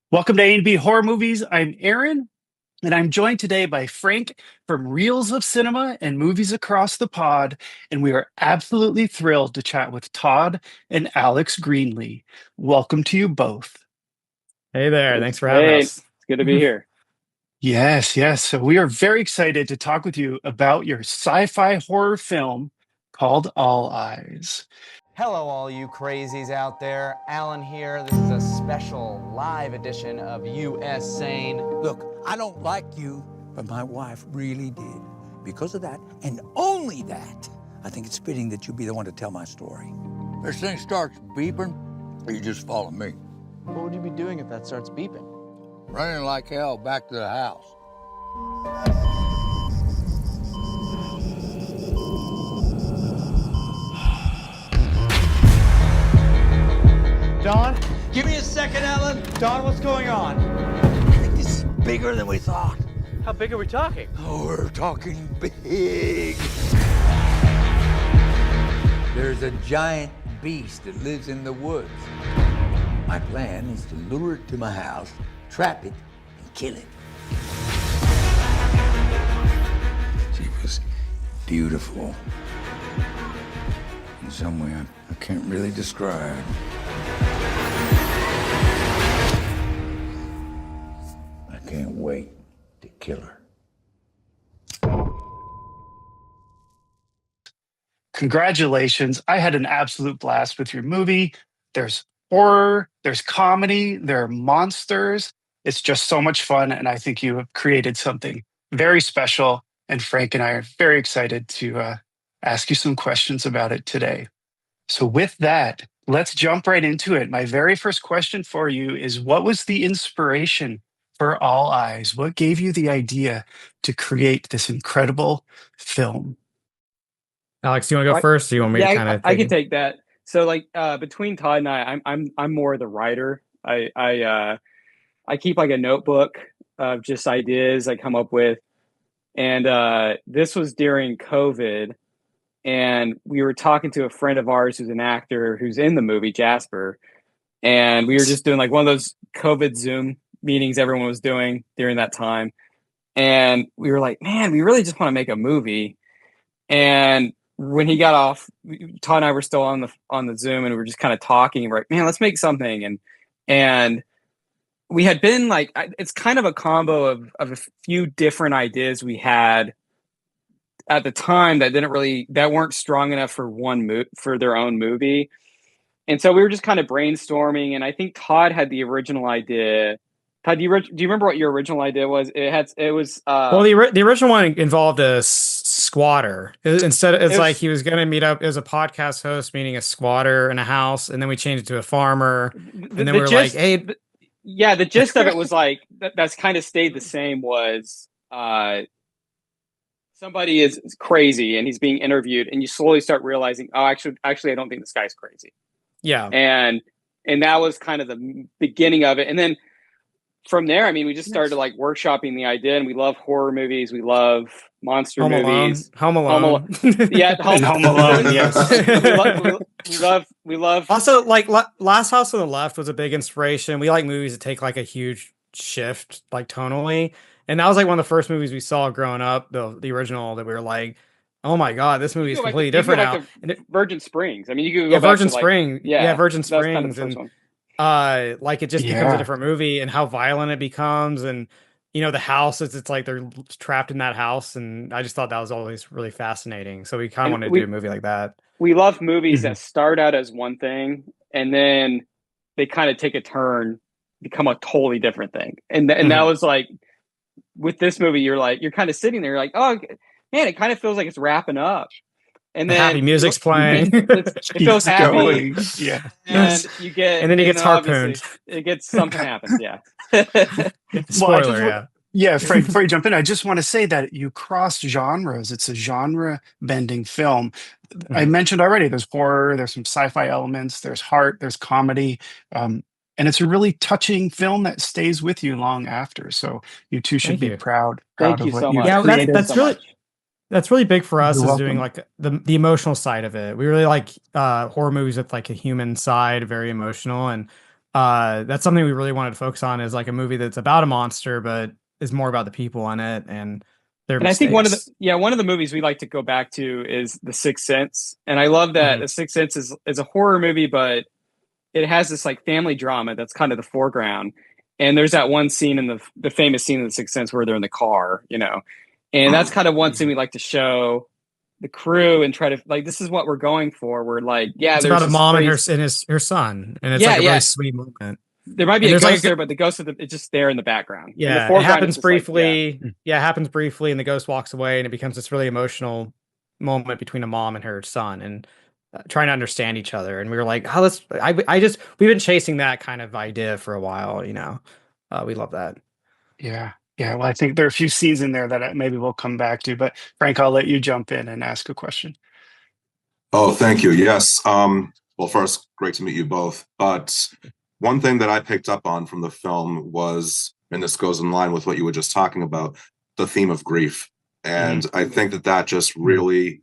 Welcome to A&B Horror Movies. I'm Aaron, and I'm joined today by Frank from Reels of Cinema and Movies Across the Pod, and we are absolutely thrilled to chat with Todd and Alex Greenlee. Welcome to you both. Hey there. Thanks for having Hey, us. it's good to be here. Yes, yes. So we are very excited to talk with you about your sci-fi horror film called All Eyes. Hello, all you crazies out there. Alan here. This is a special live edition of US Sane. Look, I don't like you, but my wife really did. Because of that, and only that, I think it's fitting that you be the one to tell my story. This thing starts beeping, or you just follow me. What would you be doing if that starts beeping? Running like hell back to the house. Don? Give me a second, Alan. Don, what's going on? I think this is bigger than we thought. How big are we talking? Oh, we're talking big. There's a giant beast that lives in the woods. My plan is to lure it to my house, trap it, and kill it. She was beautiful. In some way I can't really describe. I can't wait to kill her. Congratulations. I had an absolute blast with your movie. There's horror, there's comedy, there are monsters. It's just so much fun. And I think you have created something very special. And Frank and I are very excited to ask you some questions about it today. So, with that, let's jump right into it. My very first question for you is, what was the inspiration for All Eyes? What gave you the idea to create this incredible film? Alex, do you want to go first? Or do you want me to kind of? I can take that. So, between Todd and I'm more the writer. I keep like a notebook of just ideas I come up with, and this was during COVID, and we were talking to a friend of ours who's an actor who's in the movie, Jasper, and we were just doing like one of those COVID Zoom meetings everyone was doing during that time, and we were like, man, we really just want to make a movie. And when he got off, Todd and I were still on the Zoom, and we were just kind of talking. And we're like, man, let's make something. And we had been like, it's kind of a combo of a few different ideas we had at the time that weren't strong enough for for their own movie. And so we were just kind of brainstorming. And I think Todd had the original idea. Todd, do you remember what your original idea was? Well, the original one involved a squatter. Like he was going to meet up as a podcast host, meeting a squatter in a house, and then we changed it to a farmer, and then we were like, "Hey, yeah." The gist of it was like that's kind of stayed the same. Was somebody is crazy and he's being interviewed, and you slowly start realizing, oh, actually, I don't think this guy's crazy. Yeah, and that was kind of the beginning of it, and then from there, I mean, we just started like workshopping the idea, and we love horror movies. We love monster movies. Home Alone. Yeah, Home Alone. Yes. we love. Also, like Last House on the Left was a big inspiration. We like movies that take like a huge shift, like tonally, and that was like one of the first movies we saw growing up. The original that we were like, oh my god, this movie is completely different now. Virgin Springs. I mean, you could go back Virgin to Spring. Yeah, Virgin Springs, kind of the first one. Like it just becomes a different movie, and how violent it becomes, and the house it's like they're trapped in that house, and I just thought that was always really fascinating. So we kind of wanted to do a movie like that. We love movies that start out as one thing and then they kind of take a turn, become a totally different thing. And that was like with this movie, you're kind of sitting there, you're like, oh man, it kind of feels like it's wrapping up. And then happy music's playing. It feels happy. Going. Yeah. And you get, and then he gets harpooned. Something happens. Yeah. Spoiler. Yeah, Frank, before you jump in, I just want to say that you cross genres. It's a genre bending film. I mentioned already, there's horror, there's some sci-fi elements, there's heart, there's comedy. And it's a really touching film that stays with you long after. So you two should be proud. Thank you so much. Yeah, that's really big for us. Is doing like the emotional side of it. We really like horror movies with like a human side, very emotional, and that's something we really wanted to focus on, is like a movie that's about a monster, but is more about the people in it and their And I think mistakes. one of the movies we like to go back to is The Sixth Sense. And I love that The Sixth Sense is a horror movie, but it has this like family drama that's kind of the foreground. And there's that one scene in the famous scene in The Sixth Sense where they're in the car, you know. And that's kind of one scene we like to show the crew and try to like, this is what we're going for. We're like, yeah, It's there's about a this mom and crazy, her son, and it's Yeah, like a yeah. really sweet moment. there might be And a there's like ghost there, but the ghost it's just there in the background. In the Yeah, it foreground, happens it's just like, briefly. Yeah, it happens briefly, and the ghost walks away, and it becomes this really emotional moment between a mom and her son, and trying to understand each other. And we were like, "Oh, let's." We've been chasing that kind of idea for a while. You know, we love that. Yeah. Yeah. Well, I think there are a few scenes in there that maybe we'll come back to, but Frank, I'll let you jump in and ask a question. Oh, thank you. Yes. Well, first, great to meet you both. But one thing that I picked up on from the film was, and this goes in line with what you were just talking about, the theme of grief. And I think that just really,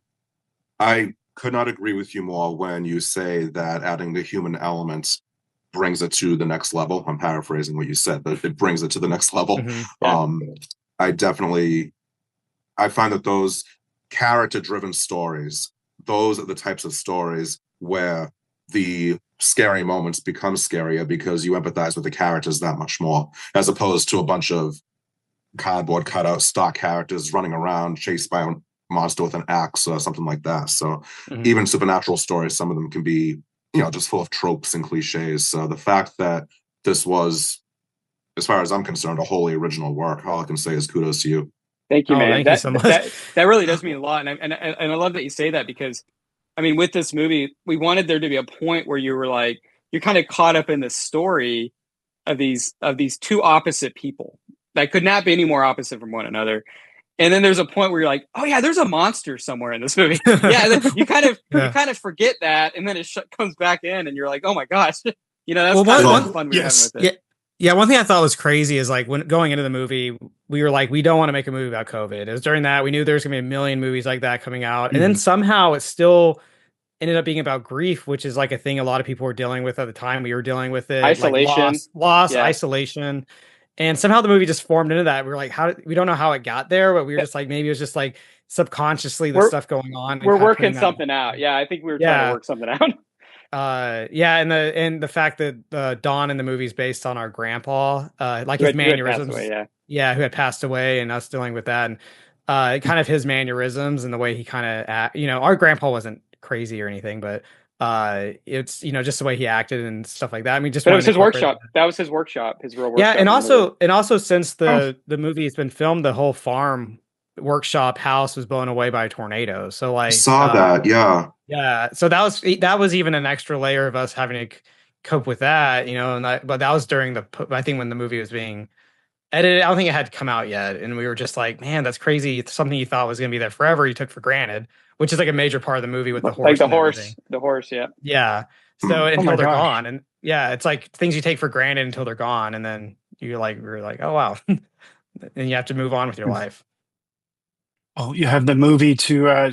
I could not agree with you more when you say that adding the human element brings it to the next level. I'm paraphrasing what you said, but it brings it to the next level. I find that those character-driven stories, those are the types of stories where the scary moments become scarier because you empathize with the characters that much more, as opposed to a bunch of cardboard cutout stock characters running around chased by a monster with an axe or something like that. So even supernatural stories, some of them can be, just full of tropes and cliches. So the fact that this was, as far as I'm concerned, a wholly original work, all I can say is kudos to you. Thank you, man. Thank you so much. That really does mean a lot, and I love that you say that, because I mean, with this movie, we wanted there to be a point where you were like, you're kind of caught up in the story of these two opposite people that could not be any more opposite from one another. And then there's a point where you're like, oh yeah, there's a monster somewhere in this movie. Yeah, you kind of forget that, and then it comes back in, and you're like, oh my gosh, that's kind of the fun we're having with it. Yeah, one thing I thought was crazy is like when going into the movie, we were like, we don't want to make a movie about COVID. It was during that we knew there was gonna be a million movies like that coming out, and then somehow it still ended up being about grief, which is like a thing a lot of people were dealing with at the time. We were dealing with it, Isolation, like loss, isolation. And somehow the movie just formed into that. We were like, we don't know how it got there, but we were just like, maybe it was just like subconsciously the stuff going on. We're working something out. Yeah, I think we were trying to work something out. And the fact that Don in the movie is based on our grandpa, like his mannerisms, who had passed away, and us dealing with that, and kind of his mannerisms and the way he kind of, our grandpa wasn't crazy or anything, but it's just the way he acted and stuff like that. I mean, just it was his workshop. That was his workshop, his real workshop. Yeah, and also since the movie has been filmed, the whole farm workshop house was blown away by a tornado. So like, I saw that, yeah. So that was even an extra layer of us having to cope with that, but that was during I think when the movie was being edited. I don't think it had come out yet, and we were just like, man, that's crazy. It's something you thought was going to be there forever, you took for granted, which is like a major part of the movie with the horse. Like the horse, yeah. Yeah. So until they're gone, and it's like things you take for granted until they're gone, and then we're like, oh wow, and you have to move on with your life. Oh, you have the movie to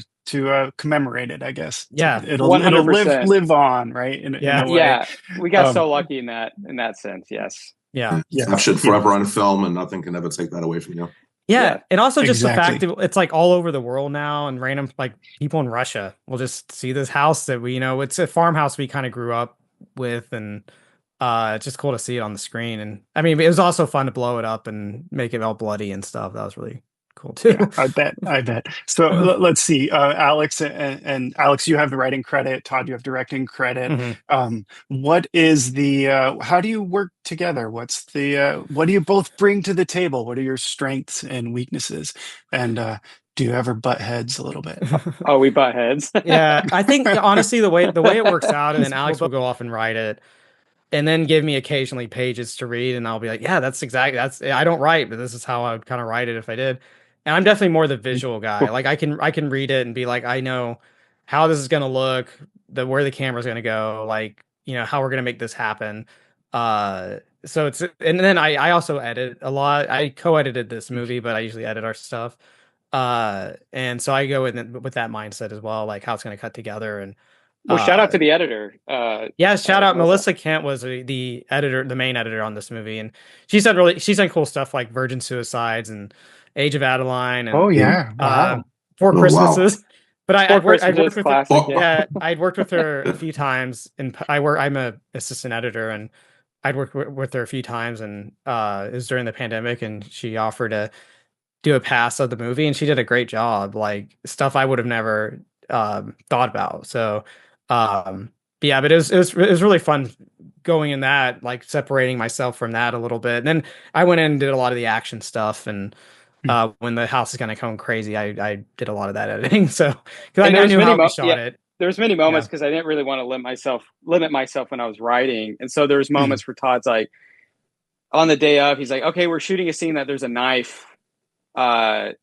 commemorate it, I guess. Yeah, it'll live on, right? Yeah. We got so lucky in that sense. Yes. Yeah. That should forever on film, and nothing can ever take that away from you. Yeah. And also just the fact that it's like all over the world now, and random like people in Russia will just see this house that we, it's a farmhouse we kind of grew up with, and it's just cool to see it on the screen. And I mean, it was also fun to blow it up and make it all bloody and stuff. That was really cool too. Yeah, I bet. So let's see, Alex and Alex, you have the writing credit. Todd, you have directing credit. What is the how do you work together? What's the what do you both bring to the table? What are your strengths and weaknesses? And do you ever butt heads a little bit? Oh, we butt heads. Yeah, I think honestly the way it works out, and then Alex will go off and write it, and then give me occasionally pages to read, and I'll be like, yeah, that's I don't write, but this is how I would kind of write it if I did. And I'm definitely more the visual guy. Like I can read it and be like, I know how this is going to look, where the camera's going to go, like, how we're going to make this happen. So and then I also edit a lot. I co-edited this movie, but I usually edit our stuff. And so I go in with that mindset as well, like how it's going to cut together. And Well, shout out to the editor. Yeah, shout out Melissa Kent was the editor, the main editor on this movie, and she's done cool stuff like Virgin Suicides and Age of Adeline and Oh yeah, wow. Four Oh, Christmases. But I'd worked with classic, her. Yeah, I'd worked with her a few times, and I'm a assistant editor, and I'd worked with her a few times, and it was during the pandemic, and she offered to do a pass of the movie, and she did a great job, like stuff I would have never thought about. So yeah, but it was really fun going in that, like separating myself from that a little bit. And then I went in and did a lot of the action stuff, and when the house is kind of going crazy, I did a lot of that editing. So because I knew how we shot it. There's many moments because I didn't really want to limit myself when I was writing, and so there's moments where Todd's like, on the day of, he's like, okay, we're shooting a scene that there's a knife that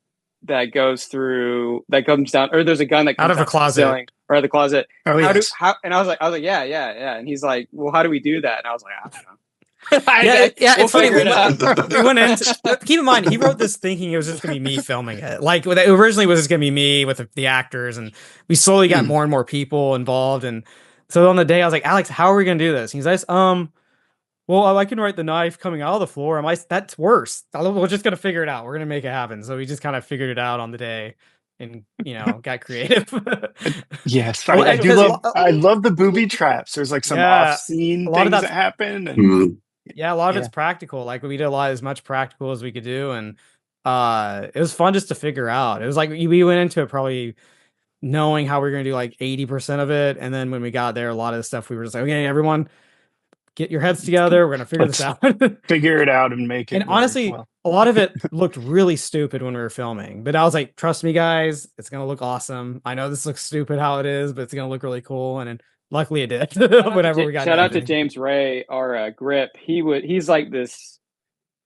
comes down, or there's a gun that comes out of a closet, or out of the closet. Oh, yes. And I was like, yeah. And he's like, well, how do we do that? And I was like, I don't know. It's funny. We went into, keep in mind, he wrote this thinking it was just going to be me filming it. Like, it originally was just going to be me with the actors, and we slowly got more and more people involved. And so on the day, I was like, Alex, how are we going to do this? And he's like, well, I can write the knife coming out of the floor. I'm like, that's worse. We're just going to figure it out. We're going to make it happen. So we just kind of figured it out on the day, and got creative. Yes, I love the booby traps. There's like some off-scene things that happen, and a lot of it's practical. Like, we did as much practical as we could do, and it was fun just to figure out. It was like we went into it probably knowing how we were going to do like 80% of it, and then when we got there, a lot of the stuff we were just like, okay, everyone, get your heads together. We're going to figure this out. Figure it out and make it. And honestly, a lot of it looked really stupid when we were filming, but I was like, trust me, guys, it's going to look awesome. I know this looks stupid how it is, but it's going to look really cool. And then luckily it did. Whenever we got shout out to James Ray, our grip. He's like this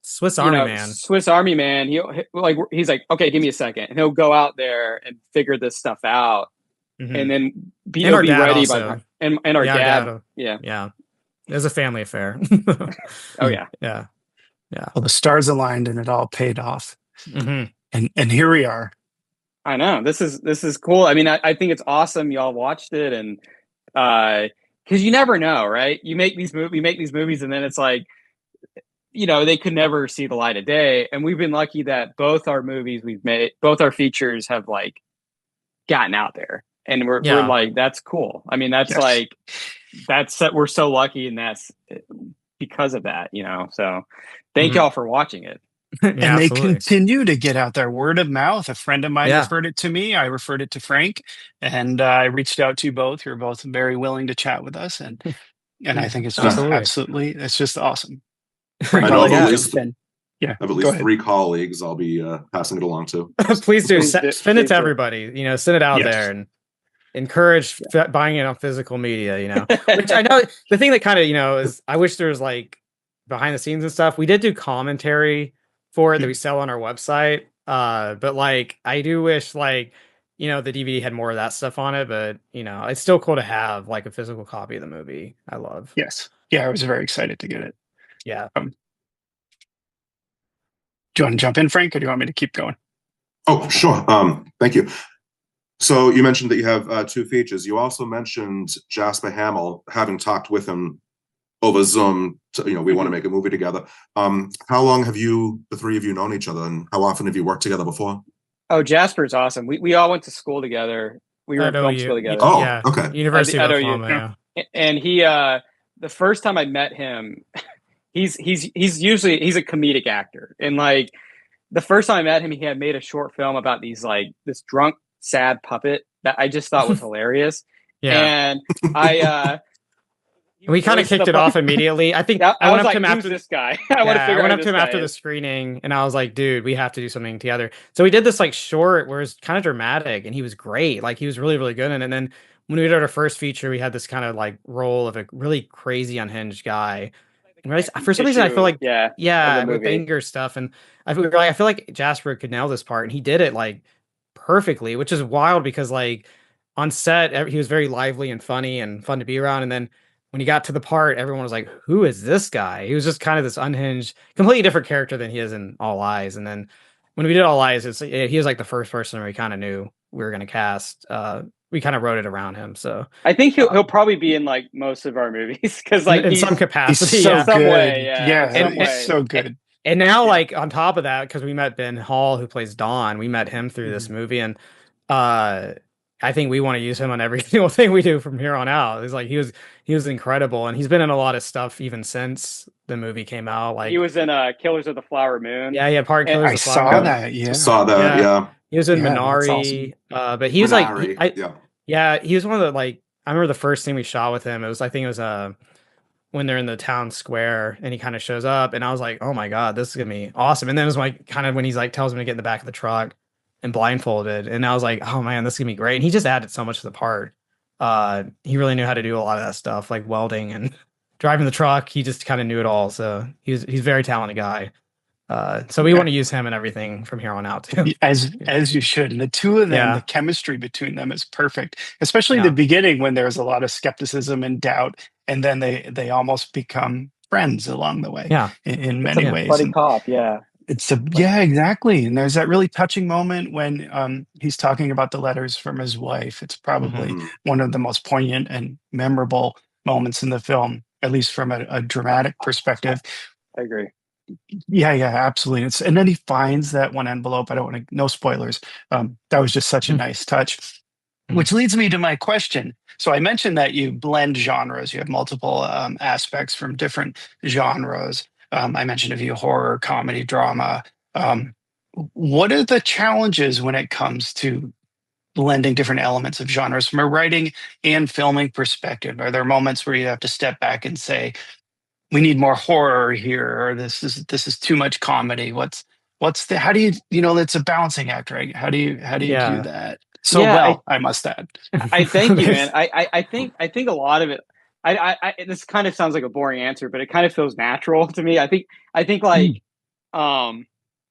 Swiss Army man. Swiss Army man. He's like, okay, give me a second. And he'll go out there and figure this stuff out. And then be ready also. And our dad. Yeah. It was a family affair. Oh yeah. Yeah. Well, the stars aligned and it all paid off. And here we are. I know, this is cool. I mean, I think it's awesome y'all watched it, and because you never know, right? We make these movies, and then it's like, they could never see the light of day. And we've been lucky that both our movies we've made, both our features have like gotten out there, and we're like, that's cool. I mean, that's we're so lucky, and that's because of that, so thank y'all for watching it. And they continue to get out there, word of mouth. A friend of mine referred it to me. I referred it to Frank, and I reached out to you both. You're both very willing to chat with us, and I think it's just absolutely, it's just awesome. I know at least, I have at least 3 colleagues I'll be passing it along to. Please do. Send it to everybody. Send it out there and encourage buying it on physical media. Which I know the thing that kind of is, I wish there was like behind the scenes and stuff. We did do commentary for it that we sell on our website, but like I do wish like the DVD had more of that stuff on it, but it's still cool to have like a physical copy of the movie. I love. Yes, I was very excited to get it. Yeah. Do you want to jump in, Frank, or do you want me to keep going? Oh, sure. Thank you. So you mentioned that you have 2 features. You also mentioned Jasper Hammer, having talked with him over Zoom. We want to make a movie together. How long have the 3 of you known each other, and how often have you worked together before? Oh, Jasper's awesome. We all went to school together. We were in film school together. Oh, yeah. Okay. University of Oklahoma. And he, the first time I met him, he's a comedic actor, and like the first time I met him, he had made a short film about this drunk, sad puppet that I just thought was hilarious. And we kind of kicked it off immediately. I think I went up to him after this guy. I went up to him after the screening, and I was like, dude, we have to do something together. So we did this like short where it's kind of dramatic, and he was great. Like, he was really, really good in it. And then when we did our first feature, we had this kind of like role of a really crazy, unhinged guy. And for some reason, I feel like with anger stuff, and I feel like Jasper could nail this part, and he did it like perfectly, which is wild because like on set he was very lively and funny and fun to be around, and then when he got to the part, everyone was like, who is this guy? He was just kind of this unhinged, completely different character than he is in All Eyes. And then when we did All Eyes, he was like the first person we kind of knew we were going to cast. we kind of wrote it around him. So I think he'll probably be in like most of our movies because like in some He's capacity, so yeah. some good. way, yeah, Yeah, some he's way. so good. And now, Yeah. like on top of that, because we met Ben Hall, who plays Don, we met him through this movie, and I think we want to use him on every single thing we do from here on out. It's like he was incredible, and he's been in a lot of stuff even since the movie came out. Like He was in Killers of the Flower Moon. yeah, he had part in Killers I of the Flower saw Moon. that. Yeah, Saw that. Yeah. He was in Yeah, that's Minari, awesome. but he was like, Minari, he was one of the like. I remember the first thing we shot with him. I think it was when they're in the town square, and he kind of shows up, and I was like, oh my god, this is gonna be awesome. And then it was like kind of when he's like tells him to get in the back of the truck and blindfolded, and I was like, oh man, this is gonna be great. And he just added so much to the part. He really knew how to do a lot of that stuff, like welding and driving the truck. He just kind of knew it all. So he's a very talented guy. So we want to use him and everything from here on out too. As you should. And the two of them, the chemistry between them is perfect, especially the beginning when there's a lot of skepticism and doubt, and then they almost become friends along the way. Yeah, in many ways. Buddy cop, yeah. Exactly. And there's that really touching moment when he's talking about the letters from his wife. It's probably one of the most poignant and memorable moments in the film, at least from a dramatic perspective. I agree. Yeah, absolutely. And then he finds that one envelope. I don't want to, no spoilers. That was just such a nice touch. Which leads me to my question. So I mentioned that you blend genres. You have multiple aspects from different genres. I mentioned a few: horror, comedy, drama. What are the challenges when it comes to blending different elements of genres from a writing and filming perspective? Are there moments where you have to step back and say, we need more horror here, or this is too much comedy? How do you it's a balancing act, right? How do you do that? I must add. I thank you, man. I think a lot of it. This kind of sounds like a boring answer, but it kind of feels natural to me. I think like, well,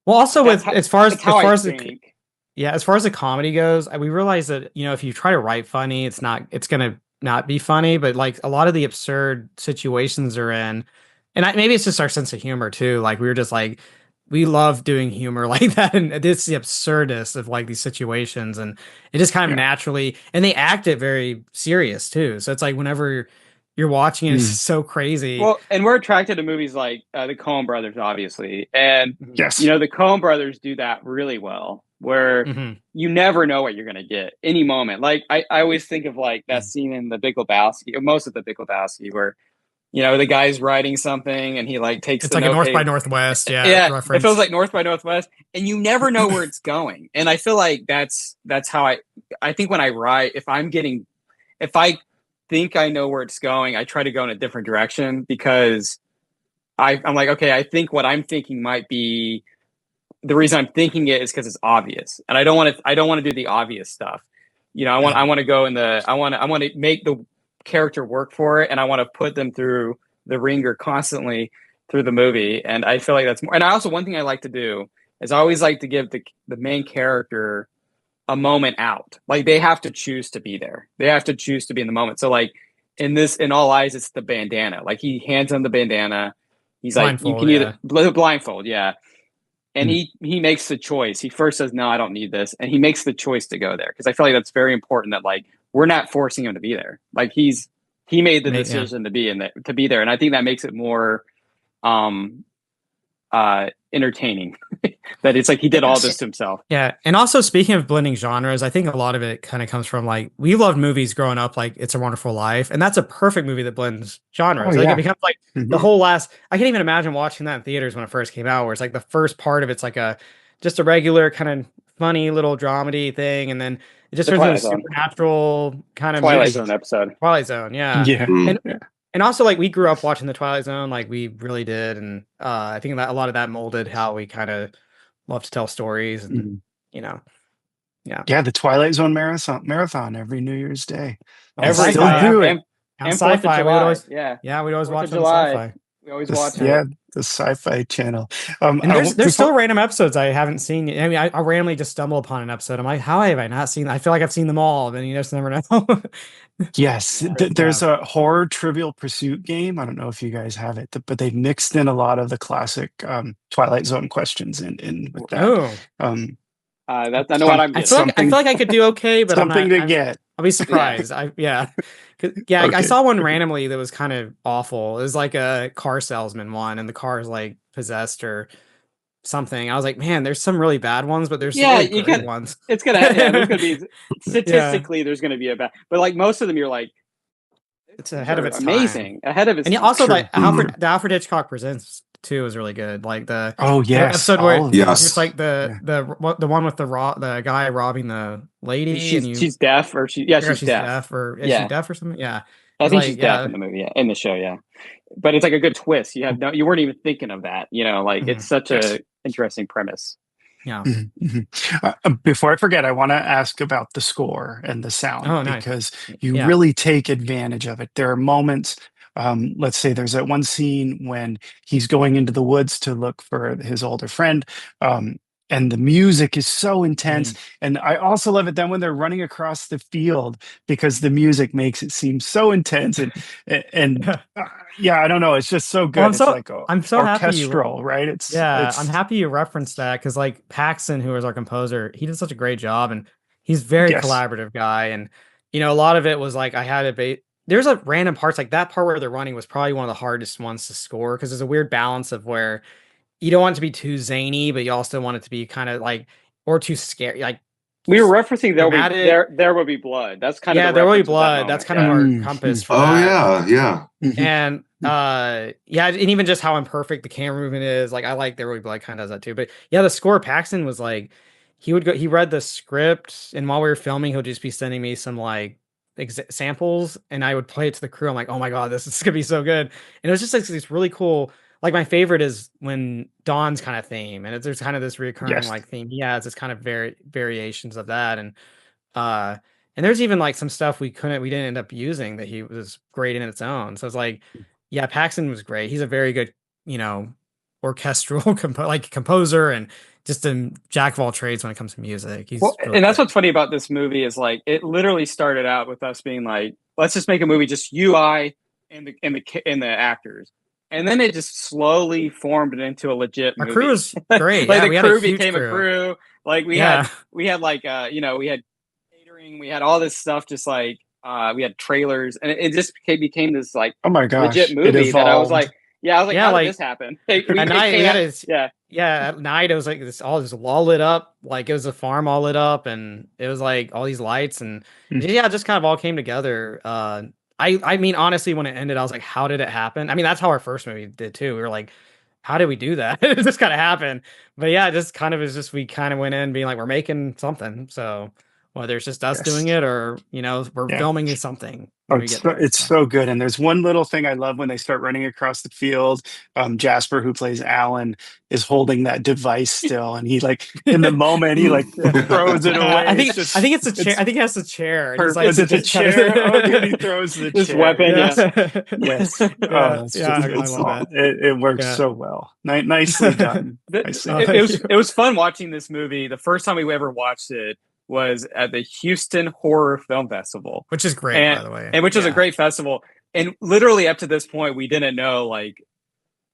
also as far as the comedy goes, we realize that if you try to write funny, it's gonna not be funny. But like a lot of the absurd situations are in, and maybe it's just our sense of humor too. Like we were just like, we love doing humor like that, and it's the absurdist of like these situations, and it just kind of naturally, and they act it very serious too. So it's like whenever you're watching it, it's so crazy. Well, and we're attracted to movies like the Coen Brothers, obviously, and yes, the Coen Brothers do that really well, where you never know what you're going to get any moment. Like I always think of like that scene in The Big Lebowski, or most of The Big Lebowski, where the guy's writing something and he like takes it's like a North by Northwest, reference. It feels like North by Northwest, and you never know where it's going. And I feel like that's how I think when I write, if I think I know where it's going, I try to go in a different direction, because I'm like, okay, I think what I'm thinking might be, the reason I'm thinking it is because it's obvious, and I don't want to do the obvious stuff. I want to go I want to make the character work for it, and I want to put them through the ringer constantly through the movie. And I feel like that's more. And I also, one thing I like to do is I always like to give the main character a moment out. Like they have to choose to be there. They have to choose to be in the moment. So like in All Eyes, it's the bandana. Like he hands him the bandana. He's blindfold, like, you can either blindfold. Yeah. And he makes the choice. He first says, no, I don't need this. And he makes the choice to go there. Cause I feel like that's very important, that like, we're not forcing him to be there. Like he made the decision to be there. And I think that makes it more, entertaining. That it's like he did all this to himself. Yeah. And also, speaking of blending genres, I think a lot of it kind of comes from like, we loved movies growing up, like It's a Wonderful Life, and that's a perfect movie that blends genres. It becomes like the whole I can't even imagine watching that in theaters when it first came out, where it's like the first part of it's like just a regular kind of funny little dramedy thing, and then it just turns into a supernatural kind of Twilight Zone episode. Twilight Zone, yeah. And also, like, we grew up watching the Twilight Zone, like we really did, and I think that a lot of that molded how we kind of love to tell stories, and the Twilight Zone marathon every New Year's Day. Every still do it. And Sci-Fi, we'd always watch on Sci-Fi. We always watch it. Yeah, the Sci-Fi channel. And there's still random episodes I haven't seen. I mean, I randomly just stumble upon an episode. I'm like, how have I not seen? I feel like I've seen them all, but you just never know. Yes, there's a horror Trivial Pursuit game. I don't know if you guys have it, but they mixed in a lot of the classic Twilight Zone questions in with that. I know what I'm getting. I feel like I could do okay, but something to get. I'll be surprised. Yeah. I Okay. saw one randomly that was kind of awful. It was like a car salesman one, and the car is like possessed or something. I was like, man, there's some really bad ones, but there's some Yeah, really you great can. ones. It's gonna. Yeah, there's gonna be Yeah, statistically there's gonna be a bad, but like most of them, you're like, it's these ahead of are its time. amazing, ahead of its And time. also, True. like Alfred Hitchcock Presents too is really good. Like the Oh yes, episode where all of them. Yes. it's like Yeah. the one with the guy robbing the lady, and She's deaf, or figure out she's she's deaf. deaf, or is Yeah. she deaf or something? Yeah, I It's think like, she's deaf in the movie, in the show, yeah. But it's like a good twist. You weren't even thinking of that, like it's such Yes. a interesting premise. yeah. Before I forget, I want to ask about the score and the sound Oh, nice. because you Yeah. really take advantage of it. There are moments, let's say there's that one scene when he's going into the woods to look for his older friend. And the music is so intense. And I also love it then when they're running across the field because the music makes it seem so intense. And yeah, I don't know. It's just so good. Well, it's like I'm so happy you orchestral, right? I'm happy you referenced that because like Paxin, who was our composer, he did such a great job, and he's a very Yes. collaborative guy. And a lot of it was like I had a there's a random parts like that part where they're running was probably one of the hardest ones to score because there's a weird balance of where you don't want it to be too zany, but you also want it to be kind of like or too scary. Like We were referencing dramatic. there will be blood. That's kind of the There will be reference at that blood. moment. That's kind of our compass for Oh that. yeah. And and even just how imperfect the camera movement is, like I like There Will Be Blood kind of does that too. But yeah, the score Paxton was like he read the script, and while we were filming, he'll just be sending me some like samples, and I would play it to the crew. I'm like, oh my god, this is gonna be so good. And it was just like this really cool. Like my favorite is when Dawn's kind of theme, and there's kind of this recurring like theme. He has this kind of variations of that, and there's even like some stuff we didn't end up using that he was great in its own. So it's like, yeah, Paxton was great. He's a very good, orchestral composer and just a jack of all trades when it comes to music. He's really and that's great. what's funny about this movie is like it literally started out with us being like, let's just make a movie just you, I, and the actors. And then it just slowly formed it into a legit movie. Our crew was great. Like Yeah, the crew became a crew. Like we had like we had catering, we had all this stuff, just like we had trailers, and it just became this like oh my gosh, legit movie that I was like, how did this happen? At night it was like this all lit up, like it was a farm all lit up, and it was like all these lights, and it just kind of all came together. I mean, honestly, when it ended, I was like, how did it happen? I mean, that's how our first movie did too. We were like, how did we do that? It just kind of happened. But yeah, it just kind of is just we kind of went in being like, we're making something. So whether it's just us doing it or we're filming something. Oh, it's so good. And there's one little thing I love when they start running across the field. Jasper, who plays Alan, is holding that device still, and he like in the moment he like throws it away. I think it's a chair. I think he has a chair. Is it the chair? Okay, he throws the this chair. weapon. Yes. I love that. It works so well. Nicely done. It was fun watching this movie. The first time we ever watched it was at the Houston Horror Film Festival, which is great, by the way, and which was a great festival. And literally up to this point, we didn't know like,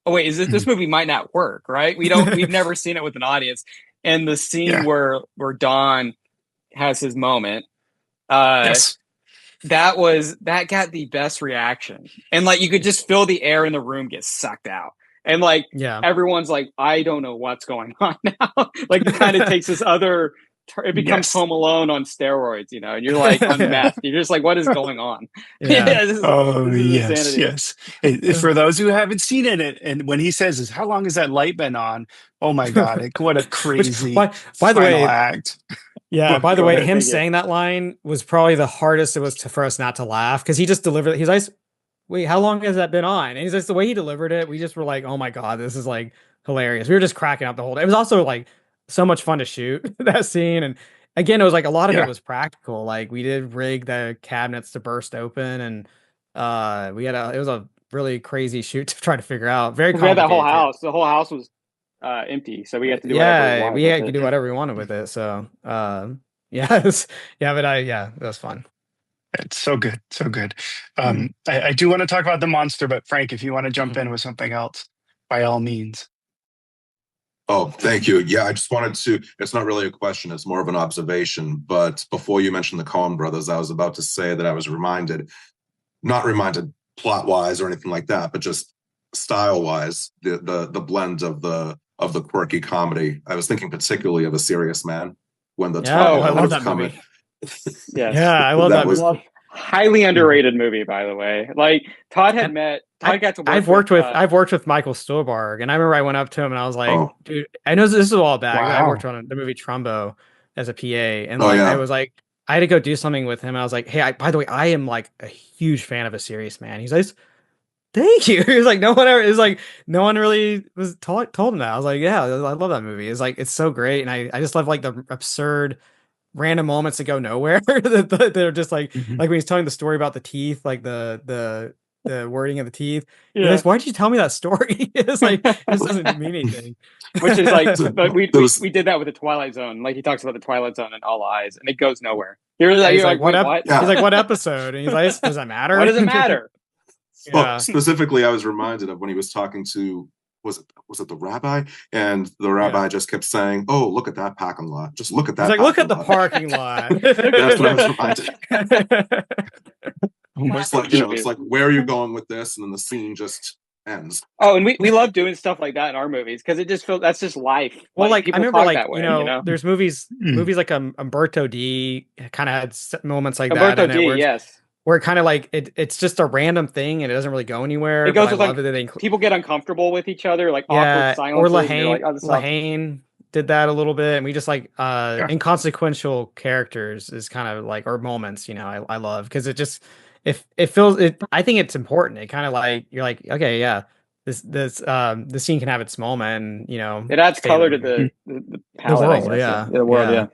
oh wait, this movie might not work, right? We've never seen it with an audience. And the scene where Don has his moment, that got the best reaction, and like you could just feel the air in the room get sucked out. And like everyone's like, I don't know what's going on now. Like it kind of takes this other. It becomes Home Alone on steroids, and you're like on meth. You're just like, what is going on? Yes. For those who haven't seen it, and when he says, "How long has that light been on?" Oh my god, what a crazy by the way act. Yeah, by the way, him saying that line was probably the hardest it was for us not to laugh, because he just delivered it. He's like, wait, how long has that been on? And he's just, the way he delivered it, we just were like, oh my god, this is like hilarious. We were just cracking up the whole day. It was also like so much fun to shoot that scene. And again, it was like a lot of it was practical. Like we did rig the cabinets to burst open, and it was a really crazy shoot to try to figure out. Very complicated. We had that whole house. The whole house was empty, so we had to do whatever we had to do whatever we wanted with it. So it was fun. It's so good, so good. I do want to talk about the monster, but Frank, if you want to jump in with something else, by all means. Oh, thank you. Yeah, I just wanted to, it's not really a question, it's more of an observation. But before you mentioned the Coen brothers, I was about to say that I was reminded, not reminded plot wise or anything like that, but just style wise, the blend of the quirky comedy. I was thinking particularly of A Serious Man when the Yeah, Oh, I twilight love was that coming. movie. yes. Yeah, I love that movie. Love, highly underrated movie, by the way. Like Todd had And met. Todd got to work. I've worked with Michael Stuhlbarg, and I remember I went up to him and I was like, Oh, dude, I know this is a while back. I worked Wow. on the movie Trumbo as a PA, and oh like I yeah. was like, I had to go do something with him. I was like, hey, by the way, I am like a huge fan of A Serious Man. He's like, thank you. He was like, no one ever. It was like no one really was told him that. I was like, yeah, I love that movie. It's like it's so great, and I just love like the absurd random moments that go nowhere that they're just like Mhm. when he's telling the story about the teeth, like the wording of the teeth. Yeah. Like, why'd you tell me that story? It's like it just doesn't mean anything. Which is like, but we was- did that with the Twilight Zone. Like he talks about the Twilight Zone and All Eyes, and it goes nowhere. You're like, He's you're like, like, wait, what? Yeah. He's like, what episode? And he's like, does that matter? What does it matter? Well, Yeah. specifically, I was reminded of when he was talking to, was it the rabbi? And the rabbi just kept saying, "Oh, look at that parking lot. Just look at that." He's like, look at the parking parking lot. That's what I was reminded. It's like, Classic it's like, where are you going with this? And then the scene just ends. Oh, and we love doing stuff like that in our movies because it just feels that's just life. Well, like I people remember, talk like that way, there's movies Mm. like Umberto D kind of had moments like that Umberto in it D, where yes. where kind of like it's just a random thing and it doesn't really go anywhere. It goes but with I like love it. They people get uncomfortable with each other, like yeah, awkward or silences. And you're like, oh, this is awkward. Lahane did that a little bit, and we just like Yeah. inconsequential characters is kind of like or moments. I love because it just if it feels it. I think it's important. It kind of like you're like okay, yeah. The scene can have its moment, and It adds stay color in to the the palette, I world, guess. yeah. The world, yeah.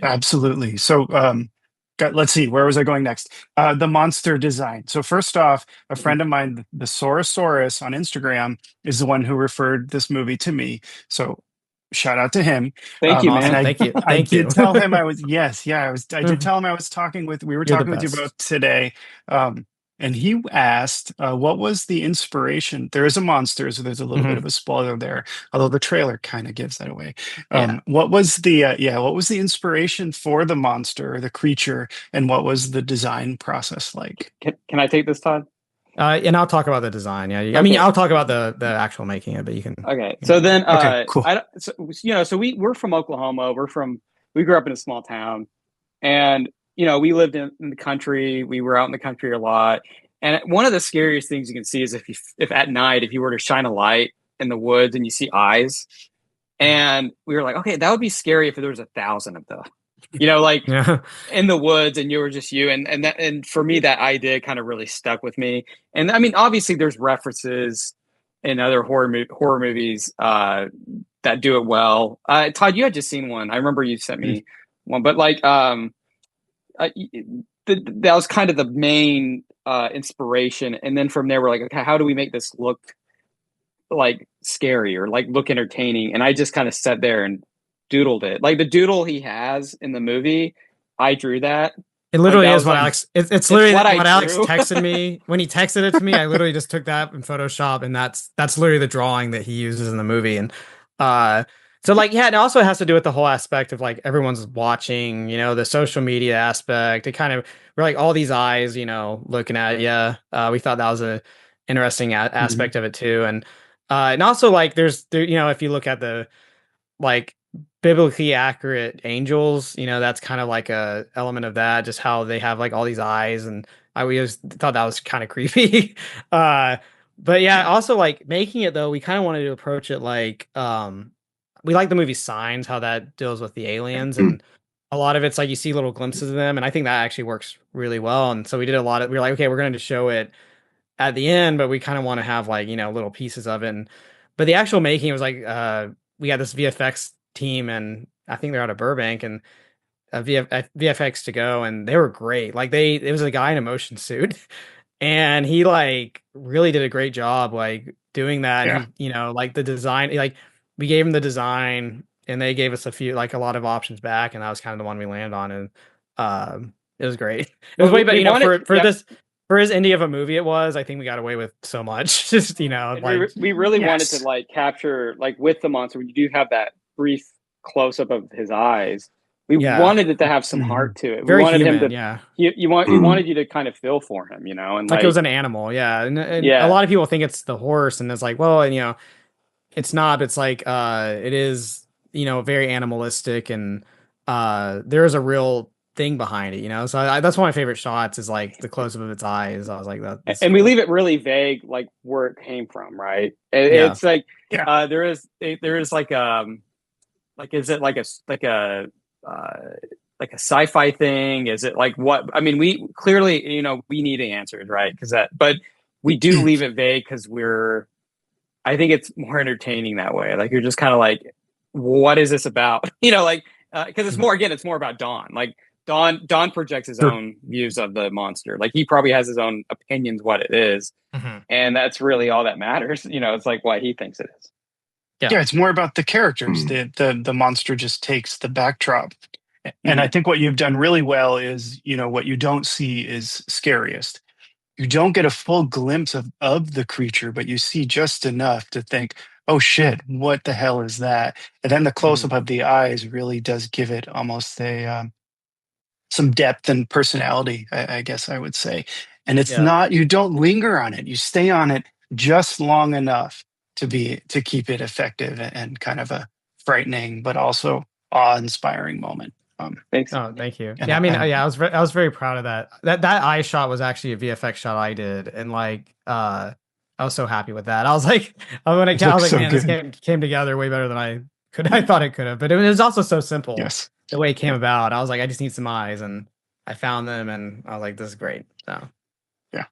Absolutely. So, let's see, where was I going next? The monster design. So, first off, a friend of mine, TheSauraSaurus on Instagram, is the one who referred this movie to me. So, shout out to him. Thank you, Awesome. man. And Thank you. I Thank did you. tell him I was I did tell him I was we were You're the talking with you best. about today. And he asked, what was the inspiration? There is a monster, so there's a little bit of a spoiler there, although the trailer kind of gives that away. Yeah. What was what was the inspiration for the monster, the creature, and what was the design process like? Can I take this, Todd? And I'll talk about the design. Yeah. I Okay. mean, I'll talk about the actual making it, but you can. Okay. So then, Okay, cool. so we're from Oklahoma. We grew up in a small town, and we lived in the country. We were out in the country a lot. And one of the scariest things you can see is if at night, if you were to shine a light in the woods and you see eyes, and we were like, okay, that would be scary if there was 1,000 of them, Yeah. in the woods and you were just you. And for me, that idea kind of really stuck with me. And I mean, obviously there's references in other horror movies, that do it well. Todd, you had just seen one. I remember you sent me one, but like, that was kind of the main inspiration, and then from there we're like, okay, how do we make this look like scary or like look entertaining? And I just kind of sat there and doodled it, like the doodle he has in the movie. I drew that. It literally Like, is what like, Alex. It's literally what I what Alex drew. texted me when he texted it to me. I literally just took that in Photoshop, and that's literally the drawing that he uses in the movie. And so like yeah, it also has to do with the whole aspect of like everyone's watching, the social media aspect. It kind of we're like all these eyes, looking at you. We thought that was a interesting aspect of it too, and also like there's if you look at the like biblically accurate angels, that's kind of like a element of that, just how they have like all these eyes, and I always thought that was kind of creepy. But yeah, also like making it though, we kind of wanted to approach it like we like the movie Signs, how that deals with the aliens, and a lot of it's like you see little glimpses of them, and I think that actually works really well. And so we did we were like, okay, we're going to show it at the end, but we kind of want to have like little pieces of it. But the actual making, it was like we had this VFX team, and I think they're out of Burbank, and VFX to go, and they were great. Like it was a guy in a motion suit, and he like really did a great job like doing that. Yeah. He, like the design, like we gave him the design, and they gave us a lot of options back, and that was kind of the one we landed on, and it was great. It was way better, for this. for as indie of a movie it was, I think we got away with so much. Just, you know, And like we really wanted Yes. to like capture, like with the monster, when you do have that brief close up of his eyes, we Yeah. wanted it to have some heart to it. very we wanted human, him to, yeah. you wanted you to kind of feel for him, you know, and Like it was an animal, yeah. And Yeah. a lot of people think it's the horse, and it's like, well, and you know, it's not. It's like it is, you know, very animalistic, and there is a real thing behind it, you know. So that's one of my favorite shots is like the close up of its eyes. I was like that, and we leave it really vague, like where it came from, right? It's like there is like is it like a sci-fi thing? Is it like what? I mean, we clearly, you know, we need answers, right? But we do leave it vague because I think it's more entertaining that way. Like you're just kind of like, what is this about? You know, like because it's more about Don. Like Don projects his own views of the monster. Like he probably has his own opinions what it is, and that's really all that matters. You know, it's like what he thinks it is. Yeah, it's more about the characters. The monster just takes the backdrop. And I think what you've done really well is, you know, what you don't see is scariest. You don't get a full glimpse of the creature, but you see just enough to think, oh shit, what the hell is that? And then the close-up of the eyes really does give it almost a some depth and personality, I guess I would say. And it's not, you don't linger on it. You stay on it just long enough to keep it effective and kind of a frightening, but also awe-inspiring moment. Thanks. Oh, thank you. Yeah, I mean, I was very proud of that. That eye shot was actually a VFX shot I did, and like, I was so happy with that. I was like, man, this came together way better than I thought it could have. But it was also so simple. Yes. The way it came about, I was like, I just need some eyes, and I found them, and I was like, this is great. So, yeah,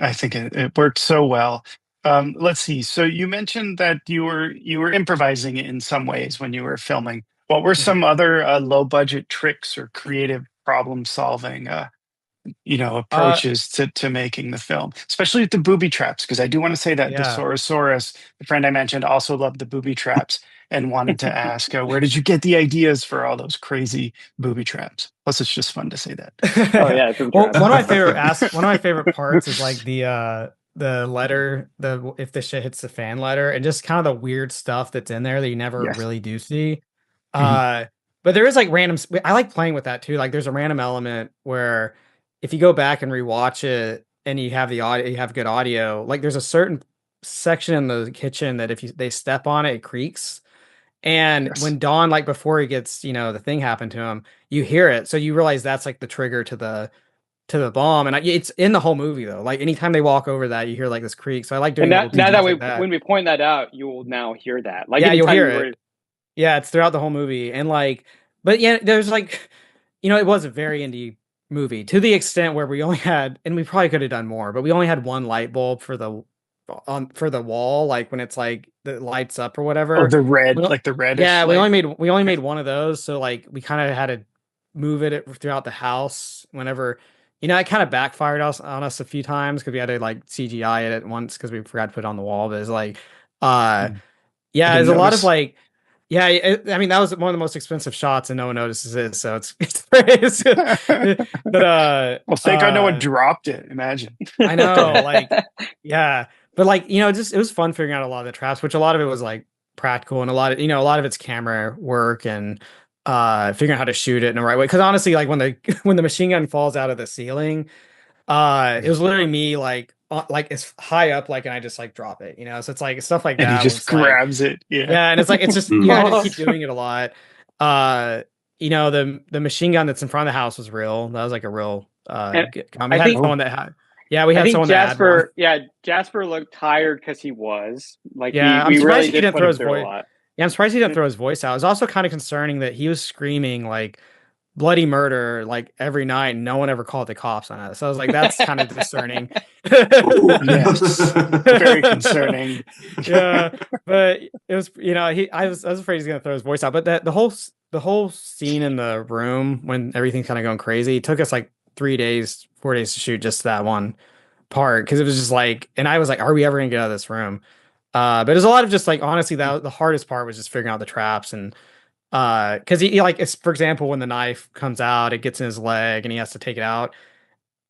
I think it worked so well. Let's see. So you mentioned that you were improvising in some ways when you were filming. What were some other low budget tricks or creative problem solving approaches to making the film, especially with the booby traps? Because I do want to say that TheSauraSaurus, the friend I mentioned, also loved the booby traps and wanted to ask, where did you get the ideas for all those crazy booby traps? Plus, it's just fun to say that. Oh yeah. Well, one of my favorite parts is like the letter, the if the shit hits the fan letter, and just kind of the weird stuff that's in there that you never really do see. But there is like random. I like playing with that too. Like there's a random element where if you go back and rewatch it and you have the audio, you have good audio. Like there's a certain section in the kitchen that if they step on it, it creaks. And when Don, like before he gets, you know, the thing happened to him, you hear it. So you realize that's like the trigger to the bomb. And it's in the whole movie though. Like anytime they walk over that, you hear like this creak. So I like doing and now that way, when we point that out, you will now hear that. Like you'll hear it. Yeah, it's throughout the whole movie. And like, but yeah, there's like, you know, it was a very indie movie to the extent where we only had, and we probably could have done more, but we only had one light bulb for the wall, like when it's like the lights up or whatever. Oh, the red, like the red. Yeah, we only made one of those, so like we kind of had to move it throughout the house whenever, you know, it kind of backfired on us a few times because we had to like CGI it once because we forgot to put it on the wall. But it's like, there's a lot of like. Yeah, I mean that was one of the most expensive shots, and no one notices it. So it's but well, thank God no one dropped it. Imagine. I know, like, yeah, but like, you know, just it was fun figuring out a lot of the traps, which a lot of it was like practical, and a lot of it's camera work and figuring out how to shoot it in the right way. Because honestly, like when the machine gun falls out of the ceiling, it was literally me like it's high up, like, and I just like drop it, you know. So it's like stuff like that. And he just grabs it, and it's like it's just I just keep doing it a lot. You know, the machine gun that's in front of the house was real. That was like a real. We had someone that had. Yeah, we had someone Jasper. Jasper looked tired because he was like. Yeah, I'm surprised really he didn't throw his voice. Yeah, I'm surprised he didn't throw his voice out. It was also kind of concerning that he was screaming like bloody murder like every night and no one ever called the cops on it. So I was like, that's kind of discerning. Yes. Very concerning. Yeah, but it was, you know, I was afraid he's gonna throw his voice out. But the whole scene in the room when everything's kind of going crazy, it took us like 4 days to shoot just that one part because it was just like, and I was like, are we ever gonna get out of this room? But there's a lot of just like, honestly, that the hardest part was just figuring out the traps and because he like, for example, when the knife comes out, it gets in his leg and he has to take it out.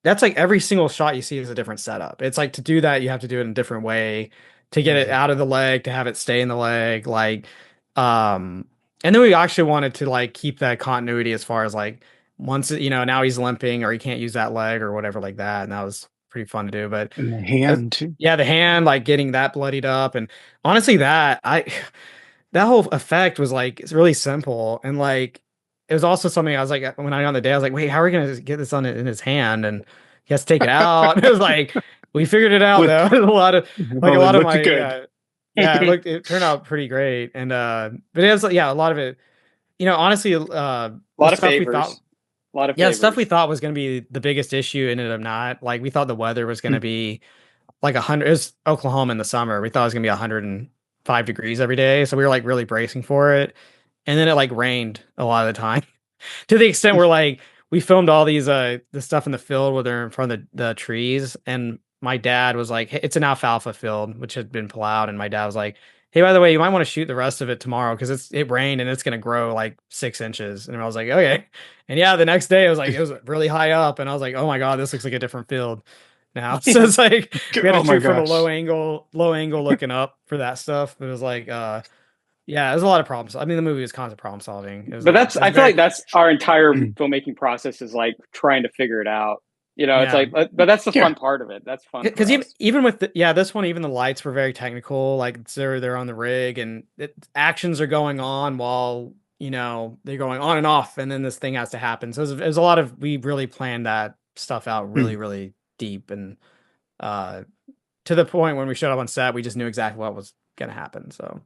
that's like every single shot you see is a different setup. It's like to do that, you have to do it in a different way to get it out of the leg, to have it stay in the leg. Like, and then we actually wanted to like keep that continuity as far as like once, now he's limping or he can't use that leg or whatever like that. And that was pretty fun to do. But And the hand too. yeah, the hand, like getting that bloodied up. And honestly, that whole effect was like, it's really simple. And like, it was also something I was like, when I got on the day, I was like, wait, how are we going to get this in his hand? And he has to take it out. It was like, we figured it out though. a lot of my, it turned out pretty great. And, but it was, a lot of it, honestly, a lot of favors. Stuff we thought was going to be the biggest issue ended up not. Like, we thought the weather was going to be like 100. It was Oklahoma in the summer. We thought it was going to be 105 degrees every day. So we were like really bracing for it. And then it like rained a lot of the time to the extent where like we filmed all these, the stuff in the field where they're in front of the trees. And my dad was like, hey, it's an alfalfa field, which had been plowed. And my dad was like, hey, by the way, you might want to shoot the rest of it tomorrow because it rained and it's going to grow like 6 inches. And I was like, okay. And yeah, the next day it was really high up. And I was like, oh my God, this looks like a different field now. So it's like, we had to shoot from a low angle looking up for that stuff. It was like, there's a lot of problems. I mean, the movie was constant problem solving. But I feel like that's our entire filmmaking process is like trying to figure it out. It's like, but that's the fun part of it. That's fun. Because even with this one, even the lights were very technical. Like they're on the rig and actions are going on while, they're going on and off. And then this thing has to happen. So it was a lot of, we really planned that stuff out really, really deep. And to the point when we showed up on set, we just knew exactly what was going to happen. So.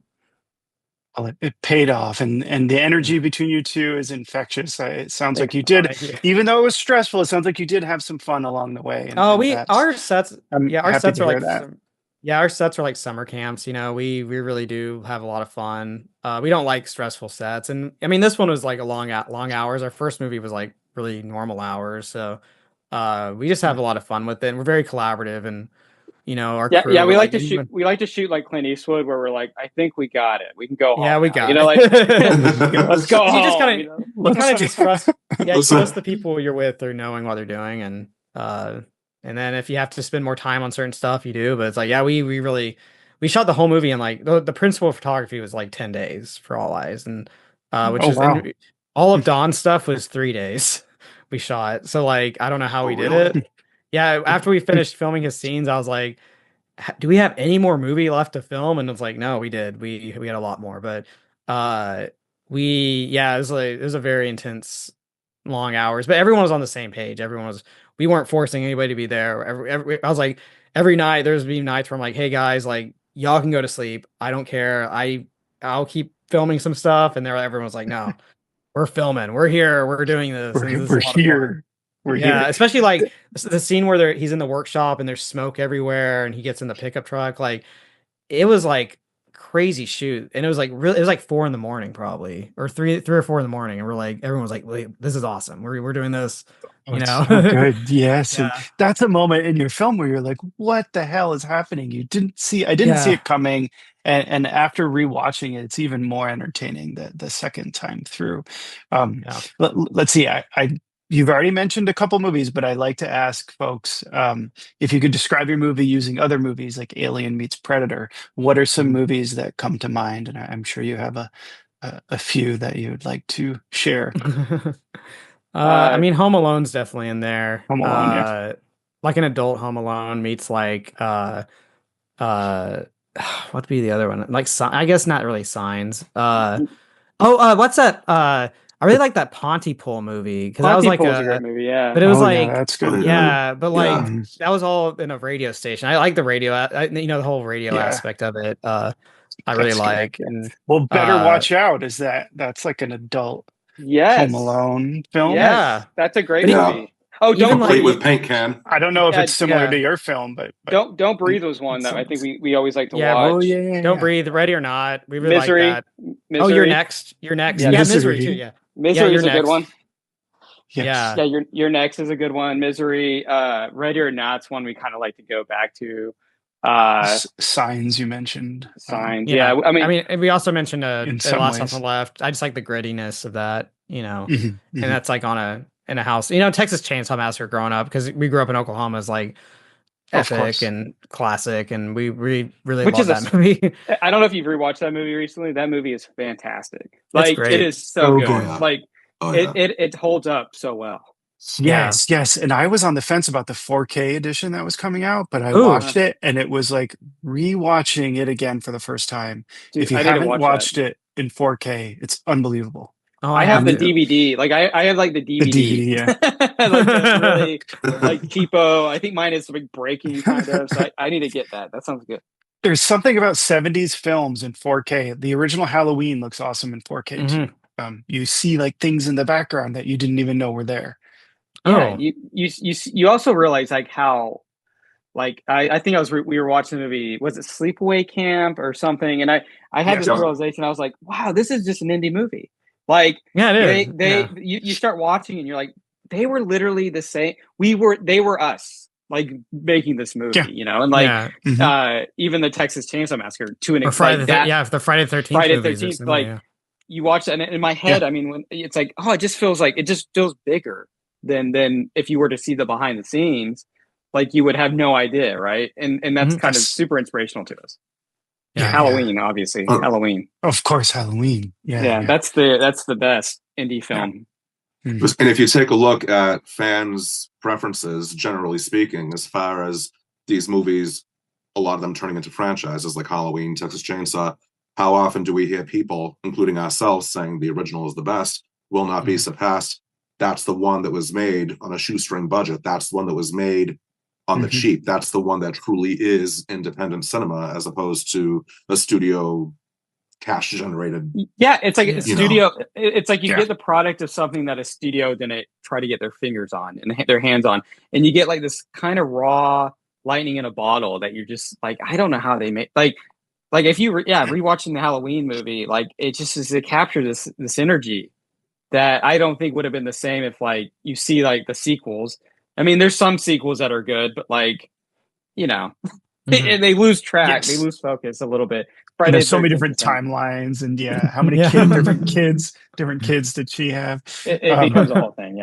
Well, it paid off, and the energy between you two is infectious. It sounds like you did, even though it was stressful. It sounds like you did have some fun along the way. And our sets, our sets are like, our sets are like summer camps. We really do have a lot of fun. We don't like stressful sets, and I mean this one was like a long hours. Our first movie was like really normal hours, so we just have a lot of fun with it. And we're very collaborative and. Our crew, we like to shoot. We like to shoot like Clint Eastwood, where we're like, I think we got it. We can go home. Yeah, we got it. Like, let's go home. You just kind of just trust. Yeah, trust the people you're with or knowing what they're doing, and then if you have to spend more time on certain stuff, you do. But it's like, we shot the whole movie in like the principal photography was like 10 days for All Eyes, and all of Don's stuff was 3 days. We shot, so like I don't know how we did it. Yeah, after we finished filming his scenes, I was like, do we have any more movie left to film? And it's like, no, we did. We had a lot more. But it was a very intense, long hours. But everyone was on the same page. We weren't forcing anybody to be there. I was like, every night, there's been nights where I'm like, hey guys, like, y'all can go to sleep. I don't care. I'll keep filming some stuff. And everyone was like, no, we're filming. We're here. We're doing this. We're here. We're here. Especially like the scene where he's in the workshop and there's smoke everywhere and he gets in the pickup truck. Like it was like crazy shoot. And it was like really, it was like 4 a.m. probably, or 3 or 4 a.m. And we're like, everyone was like, wait, this is awesome. We're doing this, So good. Yes. Yeah. And that's a moment in your film where you're like, what the hell is happening? I didn't see it coming. And after rewatching it, it's even more entertaining the second time through. Let's see. You've already mentioned a couple movies, but I'd like to ask folks if you could describe your movie using other movies like Alien meets Predator. What are some movies that come to mind? And I'm sure you have a few that you would like to share. I mean, Home Alone's definitely in there. Home Alone, like an adult Home Alone meets like what'd be the other one? Like I guess not really Signs. What's that? I really like that Pontypool movie because that was like a great movie, yeah. But it was that's good. But like that was all in a radio station. I like the radio, the whole radio aspect of it. I really like. And Better Watch Out is that's like an adult Home Alone film. Yeah, that's a great movie. Oh, don't complete with paint can. I don't know if it's similar to your film, but Don't Breathe was one that I think we always like to watch. Don't Breathe, Ready or Not. We really Misery. like that. Oh, You're Next. You're Next. Yeah, Misery too. Yeah. Misery is a good one. Yes. Yeah, Your Next is a good one. Misery, Ready or Not's one we kind of like to go back to. Signs you mentioned. Signs, yeah. I mean, we also mentioned Last House on the Left. I just like the grittiness of that, and that's like on in a house. You know, Texas Chainsaw Massacre growing up, because we grew up in Oklahoma, is like epic and classic, and we really Which love is that movie. I don't know if you've rewatched that movie recently. That movie is fantastic. It's Like great. it is so good. good. Like it holds up so well. Yes. And I was on the fence about the 4K edition that was coming out, but I Ooh. watched it and it was like rewatching it again for the first time. Dude, if you I need to haven't watch watched that. it in 4K, it's unbelievable. Oh, I have the to. DVD. Like I have like the DVD. DVD, yeah. Like the really like cheapo. I think mine is like breaking kind of. So I need to get that. That sounds good. There's something about 70s films in 4K. The original Halloween looks awesome in 4K too. You see like things in the background that you didn't even know were there. Yeah, you also realize like how, like I think we were watching the movie, was it Sleepaway Camp or something, and I had this realization. I was like, wow, this is just an indie movie. Like it is. You start watching and you're like, they were literally the same. They were us, like making this movie, you know, and like even the Texas Chainsaw Massacre to an extent. The Friday the 13th. Like you watch that, and in my head, I mean, when it's like, oh, it just feels bigger than if you were to see the behind the scenes. Like you would have no idea, right? And that's kind of super inspirational to us. Halloween, obviously. Halloween. Of course, Halloween. Yeah. That's the best indie film. And if you take a look at fans' preferences, generally speaking, as far as these movies, a lot of them turning into franchises like Halloween, Texas Chainsaw, how often do we hear people, including ourselves, saying the original is the best, will not be surpassed? That's the one that was made on a shoestring budget. That's the one that was made on the cheap. That's the one that truly is independent cinema, as opposed to a studio cash generated. Yeah, it's like a studio. It's like you get the product of something that a studio didn't try to get their fingers on and their hands on, and you get like this kind of raw lightning in a bottle that you're just like, I don't know how they make like if you rewatching the Halloween movie, like it just is, it captured this energy that I don't think would have been the same if like you see like the sequels. I mean, there's some sequels that are good, but like, you know, they lose track, they lose focus a little bit. There's so many different timelines, and how many different kids did she have? It becomes a whole thing,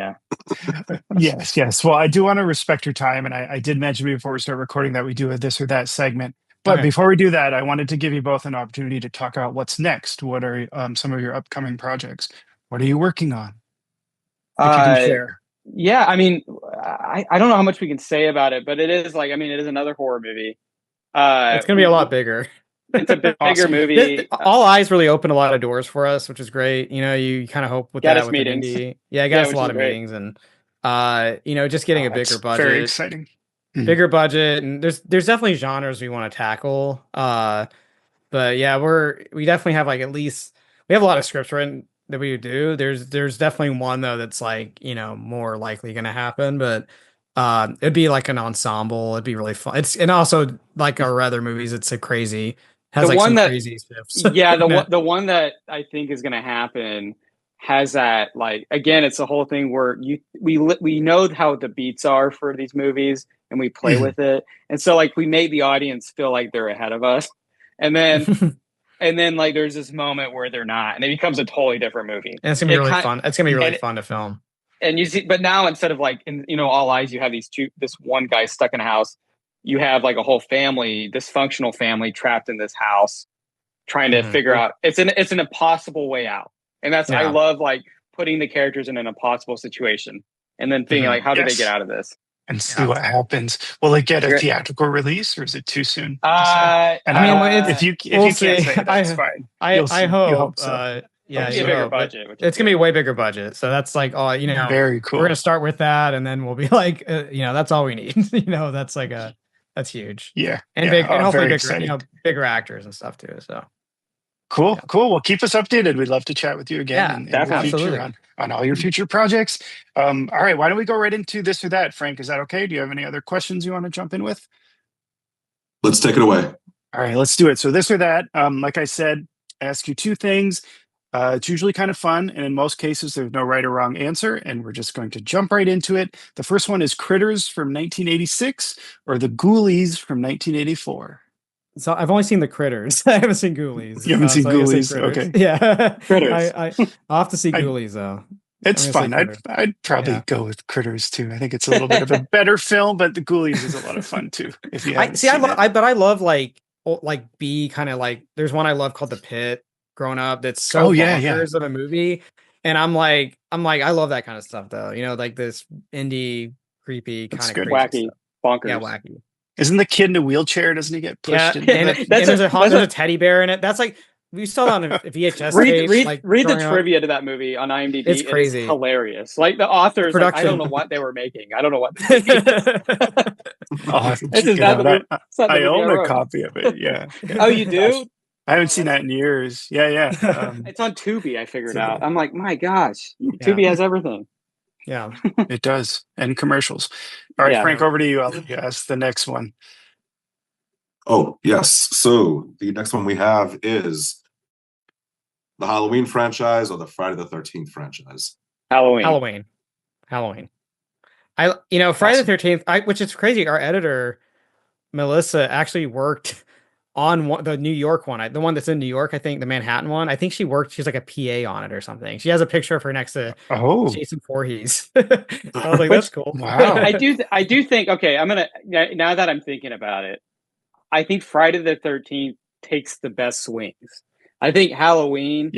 Yes. Well, I do want to respect your time, and I did mention before we start recording that we do a this or that segment. But before we do that, I wanted to give you both an opportunity to talk about what's next. What are some of your upcoming projects? What are you working on? If you can share. Yeah, I mean, I don't know how much we can say about it, but it is like, I mean, it is another horror movie. It's going to be a lot bigger. It's a bigger movie. All Eyes really opened a lot of doors for us, which is great. You know, you kind of hope with got that us with meetings. Indie. Yeah, got us a lot of meetings, and you know, just getting a bigger budget. Very exciting. Bigger budget, and there's definitely genres we want to tackle. But yeah, we definitely have like at least we have a lot of scripts written that we do. There's definitely one though that's like, you know, more likely going to happen, but it'd be like an ensemble. It'd be really fun. And also like our other movies, it's a crazy has like some crazy shifts. The one that I think is going to happen has that, like, again, it's the whole thing where we know how the beats are for these movies and we play with it, and so like we make the audience feel like they're ahead of us, and then and then like there's this moment where they're not, and it becomes a totally different movie. And it's gonna be really fun. It's gonna be really fun to film. And you see, but now instead of like in, you know, All Eyes, you have this one guy stuck in a house. You have like a whole family, dysfunctional family, trapped in this house, trying to figure out. It's an impossible way out, and that's I love like putting the characters in an impossible situation, and then thinking like, how do they get out of this? And see what happens. Will it get a theatrical release, or is it too soon? I mean, if you can't say it, that's fine. I hope. So. Yeah, it's a bigger budget. It's gonna be a way bigger budget. So that's like, oh, you know, very cool. We're gonna start with that, and then we'll be like, you know, that's all we need. You know, that's like that's huge. Yeah, and big, and hopefully bigger, you know, bigger actors and stuff too. So cool. Well, keep us updated. We'd love to chat with you again. Yeah, absolutely. On all your future projects. All right, why don't we go right into this or that, Frank? Is that okay? Do you have any other questions you want to jump in with? Let's take it away. All right, let's do it. So this or that, like I said, I ask you two things. It's usually kind of fun, and in most cases, there's no right or wrong answer, and we're just going to jump right into it. The first one is Critters from 1986 or The Ghoulies from 1984. So I've only seen the Critters. I haven't seen Ghoulies. You haven't seen Ghoulies? Okay. Yeah. Critters. I'll have to see Ghoulies, though. It's I'm gonna fun. say Critters. I'd probably Yeah. go with Critters too. I think it's a little bit of a better film, but the Ghoulies is a lot of fun too. If you haven't seen it. But I love like B kind of like. There's one I love called The Pit. Growing up, that's so bonkers of a movie, and I'm like, I love that kind of stuff though. You know, like this indie, creepy kind of wacky, stuff. bonkers. Yeah, wacky. Isn't the kid in a wheelchair? Doesn't he get pushed? And there's a teddy bear in it. That's like we saw that on a VHS. Read the trivia to that movie on IMDb. It's crazy. It is hilarious. Like the authors, like, I don't know what they were making. I don't know what. I own a copy of it. Yeah. Oh, you do? I haven't seen that in years. Yeah. It's on Tubi. I figured out. I'm like, my gosh, Tubi has everything. Yeah, it does, and commercials. All right, Frank, over to you. I'll let you ask the next one. Oh, yes. So the next one we have is the Halloween franchise or the Friday the 13th franchise? Halloween. Friday the 13th, which is crazy. Our editor, Melissa, actually worked on the New York one, the one that's in New York, I think the Manhattan one. I think she's like a PA on it or something. She has a picture of her next to Jason Voorhees. I was like, that's cool. Wow. I do think, okay, now that I'm thinking about it, I think Friday the 13th takes the best swings. I think Halloween,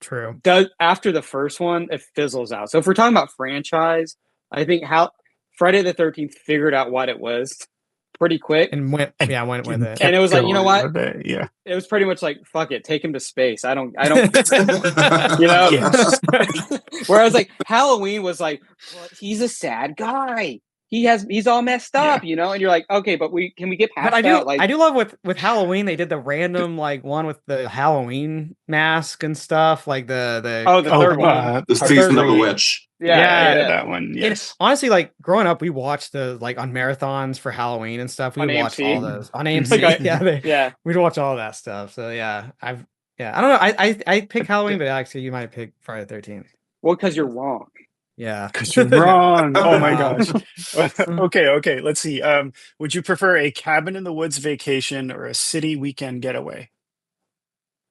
true, does after the first one, it fizzles out. So if we're talking about franchise, I think Friday the 13th figured out what it was pretty quick and went with it. And it was like, you know what? Yeah. It was pretty much like, fuck it, take him to space. I don't you know. Whereas like Halloween was like, well, he's a sad guy. He's all messed up, you know, and you're like, okay, but can we get past that? I do love with Halloween, they did the random like one with the Halloween mask and stuff, like the third one, the season of the witch. Yeah, that one. Yes. Honestly, like growing up, we watched the like on marathons for Halloween and stuff. We watched all those on AMC. We'd watch all that stuff. So I don't know. I pick Halloween, but actually, you might pick Friday the 13th. Well, because you're wrong. Yeah, because you're wrong. Oh my gosh. Okay. Let's see. Would you prefer a cabin in the woods vacation or a city weekend getaway?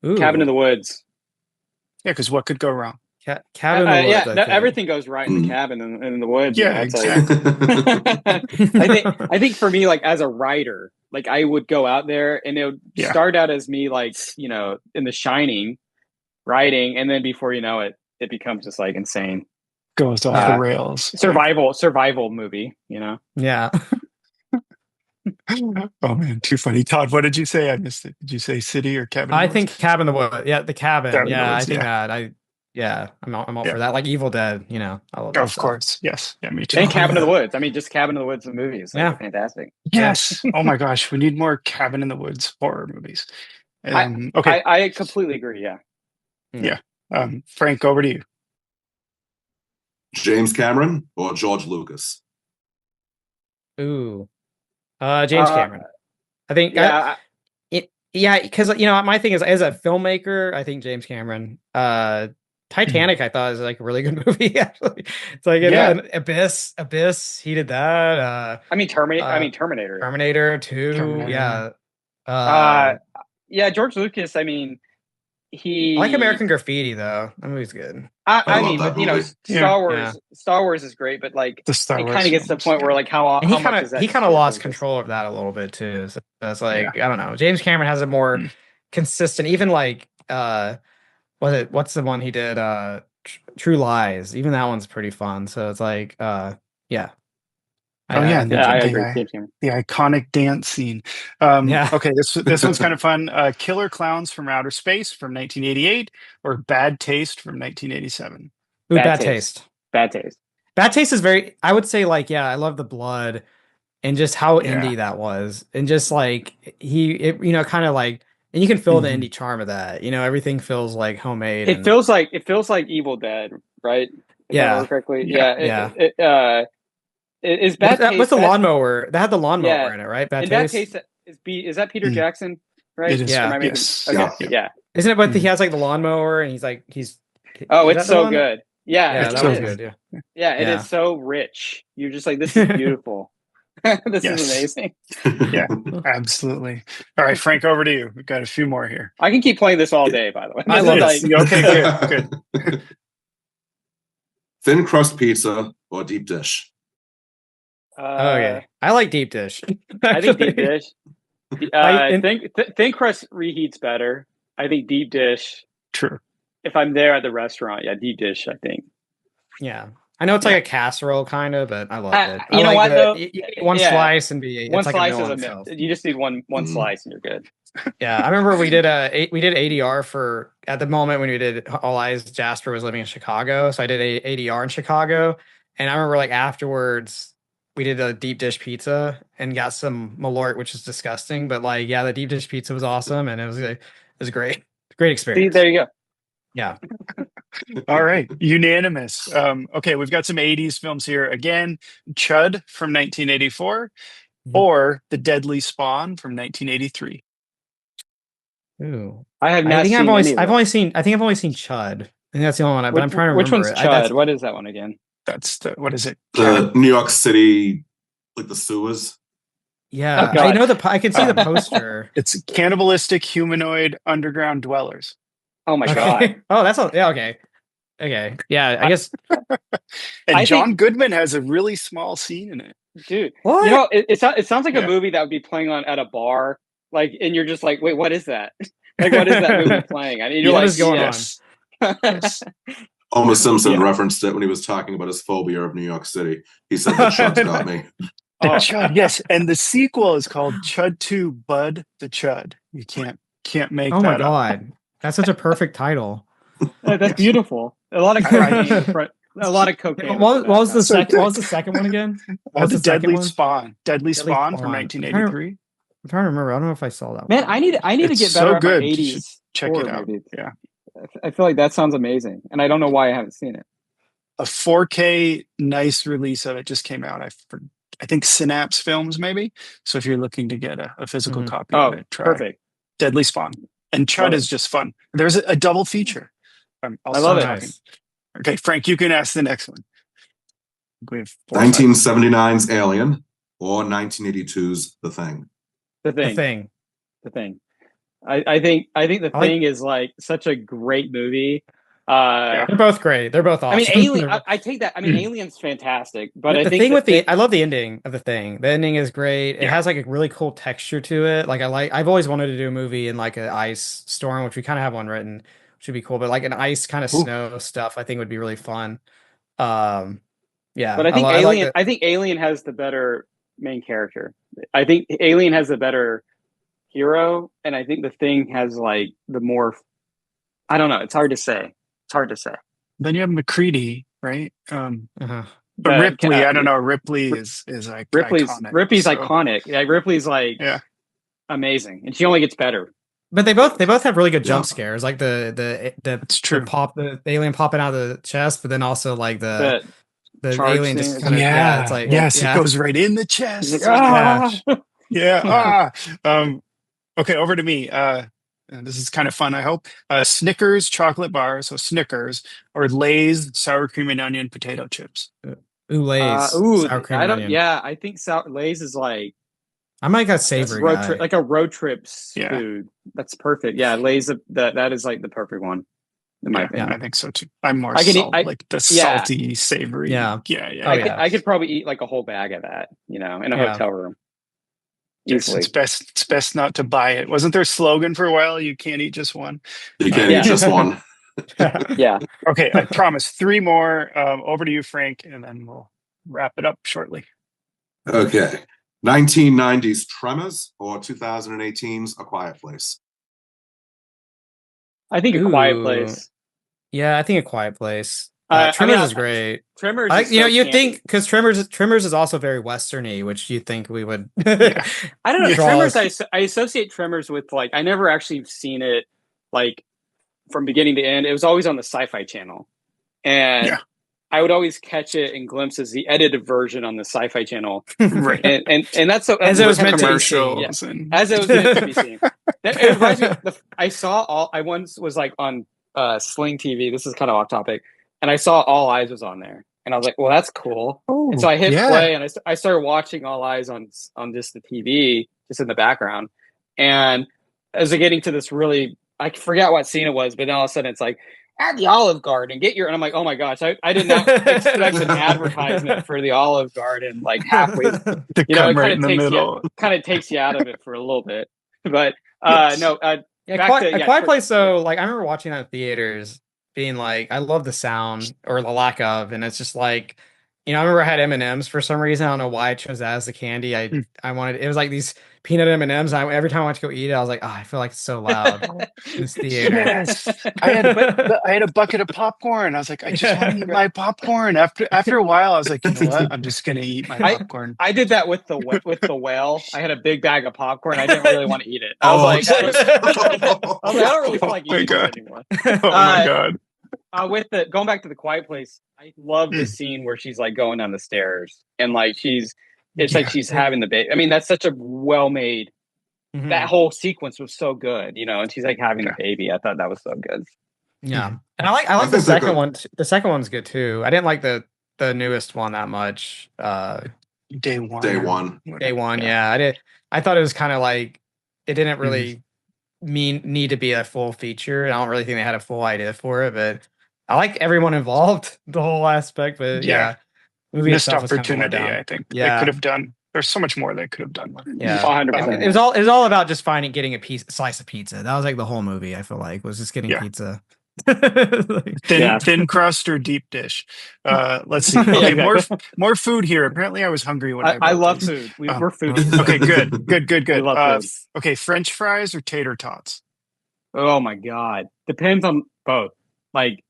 Ooh. Cabin in the woods. Yeah, because what could go wrong? Cabin in the woods. Everything goes right in the cabin in the woods. Yeah, exactly. I think for me, like as a writer, like I would go out there and it would start out as me, like, you know, in The Shining, writing, and then before you know it, it becomes just like insane. Goes off the rails. Survival movie, you know? Yeah. Oh man, too funny. Todd, what did you say? I missed it. Did you say city or cabin? I think cabin in the woods. Yeah, the cabin. I think that. I'm all for that. Like Evil Dead, you know. I love that stuff. Course. Yes. Yeah, me too. And Cabin in the Woods. I mean, just Cabin in the Woods movies. Like, fantastic. Yes. Oh my gosh, we need more cabin in the woods horror movies. Okay. I completely agree. Yeah. Yeah. Frank, over to you. James Cameron or George Lucas? Ooh. James Cameron. I think because you know my thing is as a filmmaker, I think James Cameron. Titanic, I thought was like a really good movie. Actually, it's like Abyss. He did that. Terminator. Terminator 2. Terminator. Yeah. George Lucas. I mean, I like American Graffiti though. That movie's good. I mean, but you know, Star Wars is great, but like it kind of gets to the point where like he kind of lost control of that a little bit too. So that's like I don't know. James Cameron has a more consistent, even like what's the one he did? True Lies. Even that one's pretty fun. So it's like I agree. The iconic dance scene. Okay, this one's kind of fun. Killer Clowns from Outer Space from 1988 or Bad Taste from 1987. Ooh, Bad Taste. Bad Taste. Bad Taste is very. I would say like I love the blood and just how indie that was, and just like kind of like, and you can feel the indie charm of that. You know, everything feels like homemade. It feels like Evil Dead, right? If I remember correctly. Is Bad Taste with the lawnmower? That had the lawnmower in it, right? Bad Taste is that Peter Jackson, right? It is. Yes. Okay. Yeah. Isn't it? But he has like the lawnmower, and he's. Oh, it's so good. Yeah, that was good. Yeah, it is so rich. You're just like, this is beautiful. This is amazing. Yeah, absolutely. All right, Frank, over to you. We've got a few more here. I can keep playing this all day, by the way. I love it. Okay, good. Thin crust pizza or deep dish? Okay, I like deep dish. I think deep dish. I- Thin crust reheats better. I think deep dish. True. If I'm there at the restaurant, yeah, deep dish. I think. Yeah, I know it's like a casserole kind of, but I love it. You I know like what, though? you get one Yeah. slice and be One it's like slice a meal is in a itself. You just need one slice and you're good. Yeah, I remember we did ADR for at the moment when we did All Eyes. Jasper was living in Chicago, so I did ADR in Chicago, and I remember like afterwards we did a deep dish pizza and got some Malort, which is disgusting, but like the deep dish pizza was awesome and it was great, great See, experience. there you go. Yeah. All right, unanimous. Okay, we've got some 80s films here. Again, Chud from 1984 or The Deadly Spawn from 1983. Ooh. I have not I think seen I've only any of I've them. only seen Chud. I think that's the only one, but I'm trying to Which remember one's it. Chud? What is that one again? That's the, what is it? The New York City, like the sewers. Yeah, Oh, I God. know I can see the poster. It's cannibalistic humanoid underground dwellers. Oh my Okay. god! Oh, that's okay. Okay. Yeah, I guess. And I John think- Goodman has a really small scene in it. Dude, What? you know, it sounds like Yeah. a movie that would be playing on at a bar, like, and you're just like, wait, what is that? Like, what is that movie playing? I mean, you're What like, is going on? Yes. Yes. Homer Simpson Yeah. referenced it when he was talking about his phobia of New York City. He said, the Chud's got me. The Chud, yes. And the sequel is called Chud 2 Bud the Chud. You can't make Oh my that up. god, that's such a perfect title. That's beautiful. A lot of cocaine. A lot of cocaine. What was the So second? What was the second one again? What's The the second Deadly one? Spawn. Deadly Spawn from Spawn. 1983. I'm trying to remember. I don't know if I saw that. Man, one. I need to It's get so better at good. my You should 80s. check horror it out. movies. Yeah. I feel like that sounds amazing, and I don't know why I haven't seen it. A 4K nice release of it just came out. I think Synapse Films, maybe. So if you're looking to get a physical Mhm. copy Oh, of it, try perfect. Deadly Spawn. And Chud Love it. is just fun. There's a double feature. I'll I love stop it. talking. Nice. Okay, Frank, you can ask the next one. We have 1979's Alien or 1982's The Thing. The The thing. thing. The thing. I think the I like- thing is like such a great movie. Yeah. They're both great. They're both awesome. I mean, Alien. I take that. I mean, Alien's fantastic, but I the think thing with Thing- I love the ending of the thing. The ending is great. It Yeah. has like a really cool texture to it. I've always wanted to do a movie in like an ice storm, which we kind of have one written, which would be cool. But like an ice kind of Ooh. snow stuff, I think would be really fun. Yeah, But I think like Alien. the- I think Alien has the better main character. I think Alien has the better hero, and I think the Thing has like the more. I don't know. It's hard to say. Then you have McCready, right? uh-huh. But Ripley, I don't know. Ripley is like Ripley's iconic, so- iconic. Yeah, Ripley's like Yeah. amazing, and she only gets better. But they both have really good jump Yeah. scares, like the It's true. the alien popping out of the chest, but then also like the charge alien scene just is- kind of Yeah, it's like yes, yeah. it goes right in the chest. He's like, "Ah!" Yeah. Okay, over to me. This is kind of fun, I hope. Snickers chocolate bar, so Snickers, or Lay's sour cream and onion potato chips. Ooh, Lay's sour cream I and don't. onion. Yeah, I think Lay's is like I'm like a savory road guy. trip, like a road trip Yeah. food. That's perfect. Yeah, Lay's that is like the perfect one in my Yeah, opinion. I think so too. I'm more I can eat- like the yeah. salty, savory. Yeah. Yeah. Oh, yeah. I could probably eat like a whole bag of that, in a Yeah. hotel room. Yes, Easily. it's best not to buy it. Wasn't there a slogan for a while? You can't eat just one. You can't Yeah. eat just one. Yeah. Okay, I promise 3 more. Over to you, Frank, and then we'll wrap it up shortly. Okay. 1990's Tremors or 2018's A Quiet Place. I think a quiet Ooh. place. Yeah, I think a quiet place. I Tremors mean, is great. Tremors. I, is you know, so you campy. think because Tremors is also very westerny, which you think we would. Yeah. I don't know. Yeah. Tremors. I associate Tremors with like I never actually seen it like from beginning to end. It was always on the Sci-Fi Channel, and Yeah. I would always catch it in glimpses, the edited version on the Sci-Fi Channel, Right. and that's so As it was meant to be Commercials seen. and as it was meant to be seen. It reminds me. I saw all. I once was like on Sling TV. This is kind of off topic, and I saw All Eyes was on there, and I was like, "Well, that's cool." And so I hit yeah. play, and I started watching All Eyes on just the TV, just in the background. And as I getting to this really, I forgot what scene it was, but then all of a sudden it's like, at the Olive Garden, get your, and I'm like, oh my gosh, I did not expect an advertisement for the Olive Garden like halfway. To You know, come it right in the middle. kind of takes you out of it for a little bit. But Yes. no, Yeah, back Quiet, to- A yeah, Quiet quick- Place though, like I remember watching that in theaters, being like, I love the sound or the lack of, and it's just like, you know, I remember I had M&Ms for some reason. I don't know why I chose that as the candy. I wanted, it was like these peanut M&Ms. Every time I went to go eat it, I was like, oh, I feel like it's so loud in this theater. Yes. I had a bucket of popcorn. I was like, I just want to eat my popcorn. After a while, I was like, you know what? I'm just gonna eat my popcorn. I did that with the whale. I had a big bag of popcorn. I didn't really want to eat it. I was like, I don't really feel like eating it anymore. Oh my god. With the going back to the Quiet Place, I love the scene where she's like going down the stairs and like it's like she's having the baby. I mean, that's such a well-made. That whole sequence was so good, you know, and she's like having the baby. I thought that was so good. Yeah, and I like the second one. The second one's good too. I didn't like the newest one that much. Day one. Day one. Yeah, I did. I thought it was kind of like it didn't really need to be a full feature. I don't really think they had a full idea for it, but I like everyone involved, the whole aspect. But yeah, movie missed itself was kind of opportunity. let down. I think Yeah. they could have done. There's so much more they could have done with it. Yeah, 100%. it was all about just getting a slice of pizza. That was like the whole movie. I feel like was just getting pizza. Thin crust or deep dish. Let's see. Okay, more food here. Apparently, I was hungry when I love food. We're foodies. Okay, good. We love food. Okay, French fries or tater tots? Oh my god, depends on both. Like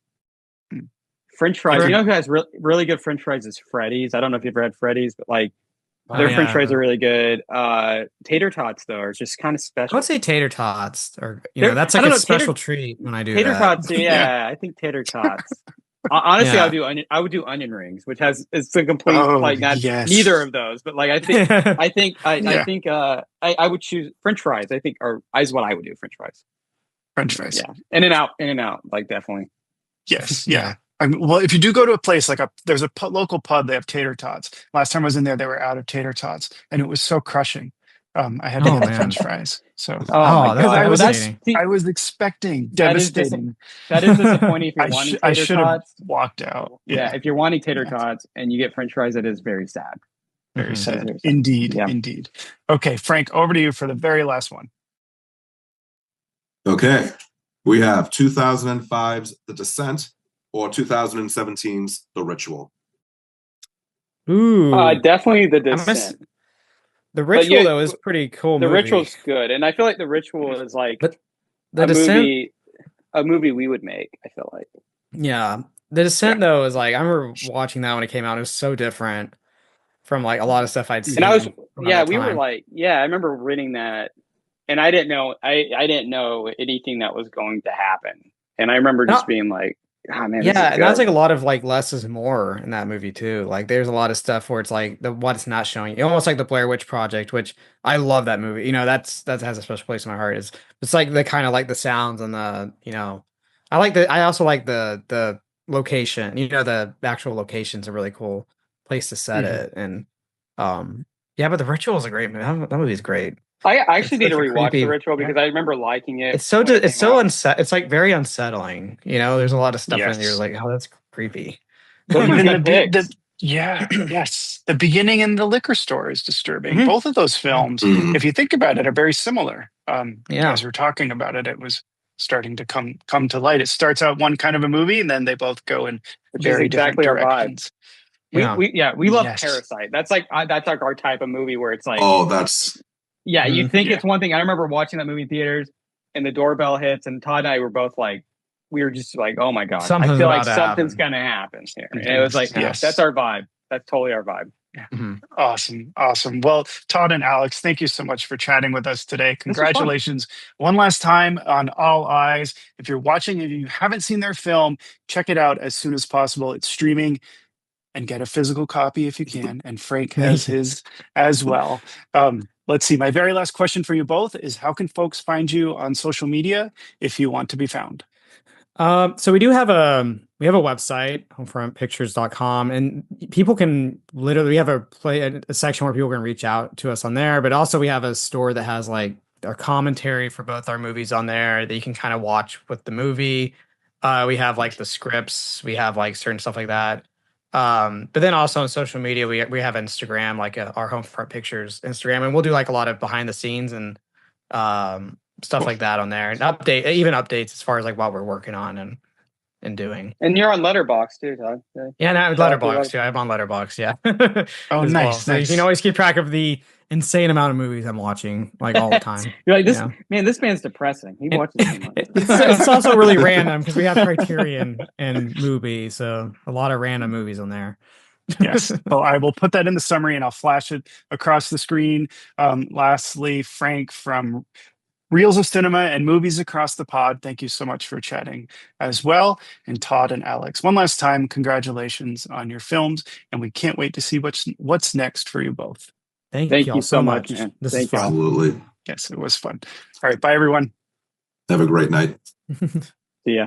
French fries. You know who has really good French fries is Freddy's. I don't know if you've ever had Freddy's, but like their French fries are really good. Tater tots though are just kind of special. I would say tater tots, or that's like a special treat when I do tater that. tots. Yeah, I think tater tots. Honestly, I would do onion rings, which it's a complete neither of those. But like I think I would choose French fries. I think is what I would do. French fries. Yeah, in and out. Like definitely. Yes. Yeah. I mean, well, if you do go to a place like there's a local pub, they have tater tots. Last time I was in there, they were out of tater tots, and it was so crushing. I had to have French fries. So, I was expecting devastating. That is disappointing. If you're wanting tater I should have tots. walked out. Yeah, if you're wanting tater tots and you get French fries, it is very sad. Very sad. Indeed. Okay, Frank, over to you for the very last one. Okay, we have 2005's The Descent or 2017's The Ritual. Ooh, definitely The Descent. The Ritual though is pretty cool. The Ritual's good, and I feel like The Ritual is like a movie we would make. I feel like. Yeah, The Descent though is like I remember watching that when it came out. It was so different from like a lot of stuff I'd seen. And I was were like I remember reading that, and I didn't know anything that was going to happen, and I remember just being like. Oh, man, yeah, and that's like a lot of like less is more in that movie too. Like there's a lot of stuff where it's like what it's not showing you, almost like the Blair Witch Project, which I love that movie. You know, that has a special place in my heart. It's like the kind of like the sounds and the I also like the location. You know, the actual location's a really cool place to set it, and but The Ritual is a great movie. That movie is great. I actually need to rewatch The Ritual because I remember liking it. It's it's like very unsettling. You know, there's a lot of stuff in there like, oh, that's creepy. The beginning in the liquor store is disturbing. Both of those films, if you think about it, are very similar. As we're talking about it, it was starting to come to light. It starts out one kind of a movie, and then they both go in very different directions. We love Parasite. That's like our type of movie where it's like you think it's one thing. I remember watching that movie in theaters, and the doorbell hits, and Todd and I were both like, we were just like, oh my god, I feel like something's gonna happen here. And it was like, that's our vibe. That's totally our vibe. Awesome. Well, Todd and Alex, thank you so much for chatting with us today. Congratulations one last time on All Eyes. If you're watching, if you haven't seen their film, check it out as soon as possible. It's streaming. And get a physical copy if you can. And Frank has his as well. Let's see. My very last question for you both is how can folks find you on social media if you want to be found? So we have a website, homefrontpictures.com, and people can we have a section where people can reach out to us on there, but also we have a store that has like our commentary for both our movies on there that you can kind of watch with the movie. We have like the scripts, we have like certain stuff like that. But then also on social media, we have Instagram, like our Homefront Pictures Instagram, and we'll do like a lot of behind the scenes and stuff like that on there, and even updates as far as like what we're working on and doing. And you're on Letterboxd too, Todd. Yeah, and Letterboxd too. I'm on Letterboxd, yeah. Oh, As nice, well. So you nice. can always keep track of the insane amount of movies I'm watching, like all the time. You're like, Yeah. this man's depressing. He watches too much. It's also really random because we have Criterion and Mubi, so a lot of random movies on there. Yes. Well, I will put that in the summary and I'll flash it across the screen. Lastly, Frank from Reels of Cinema and Movies Across the Pod, thank you so much for chatting as well. And Todd and Alex, one last time, congratulations on your films, and we can't wait to see what's next for you both. Thank you you so much. man. This Thank is fun. Absolutely. Yes, it was fun. All right, bye everyone. Have a great night. See ya.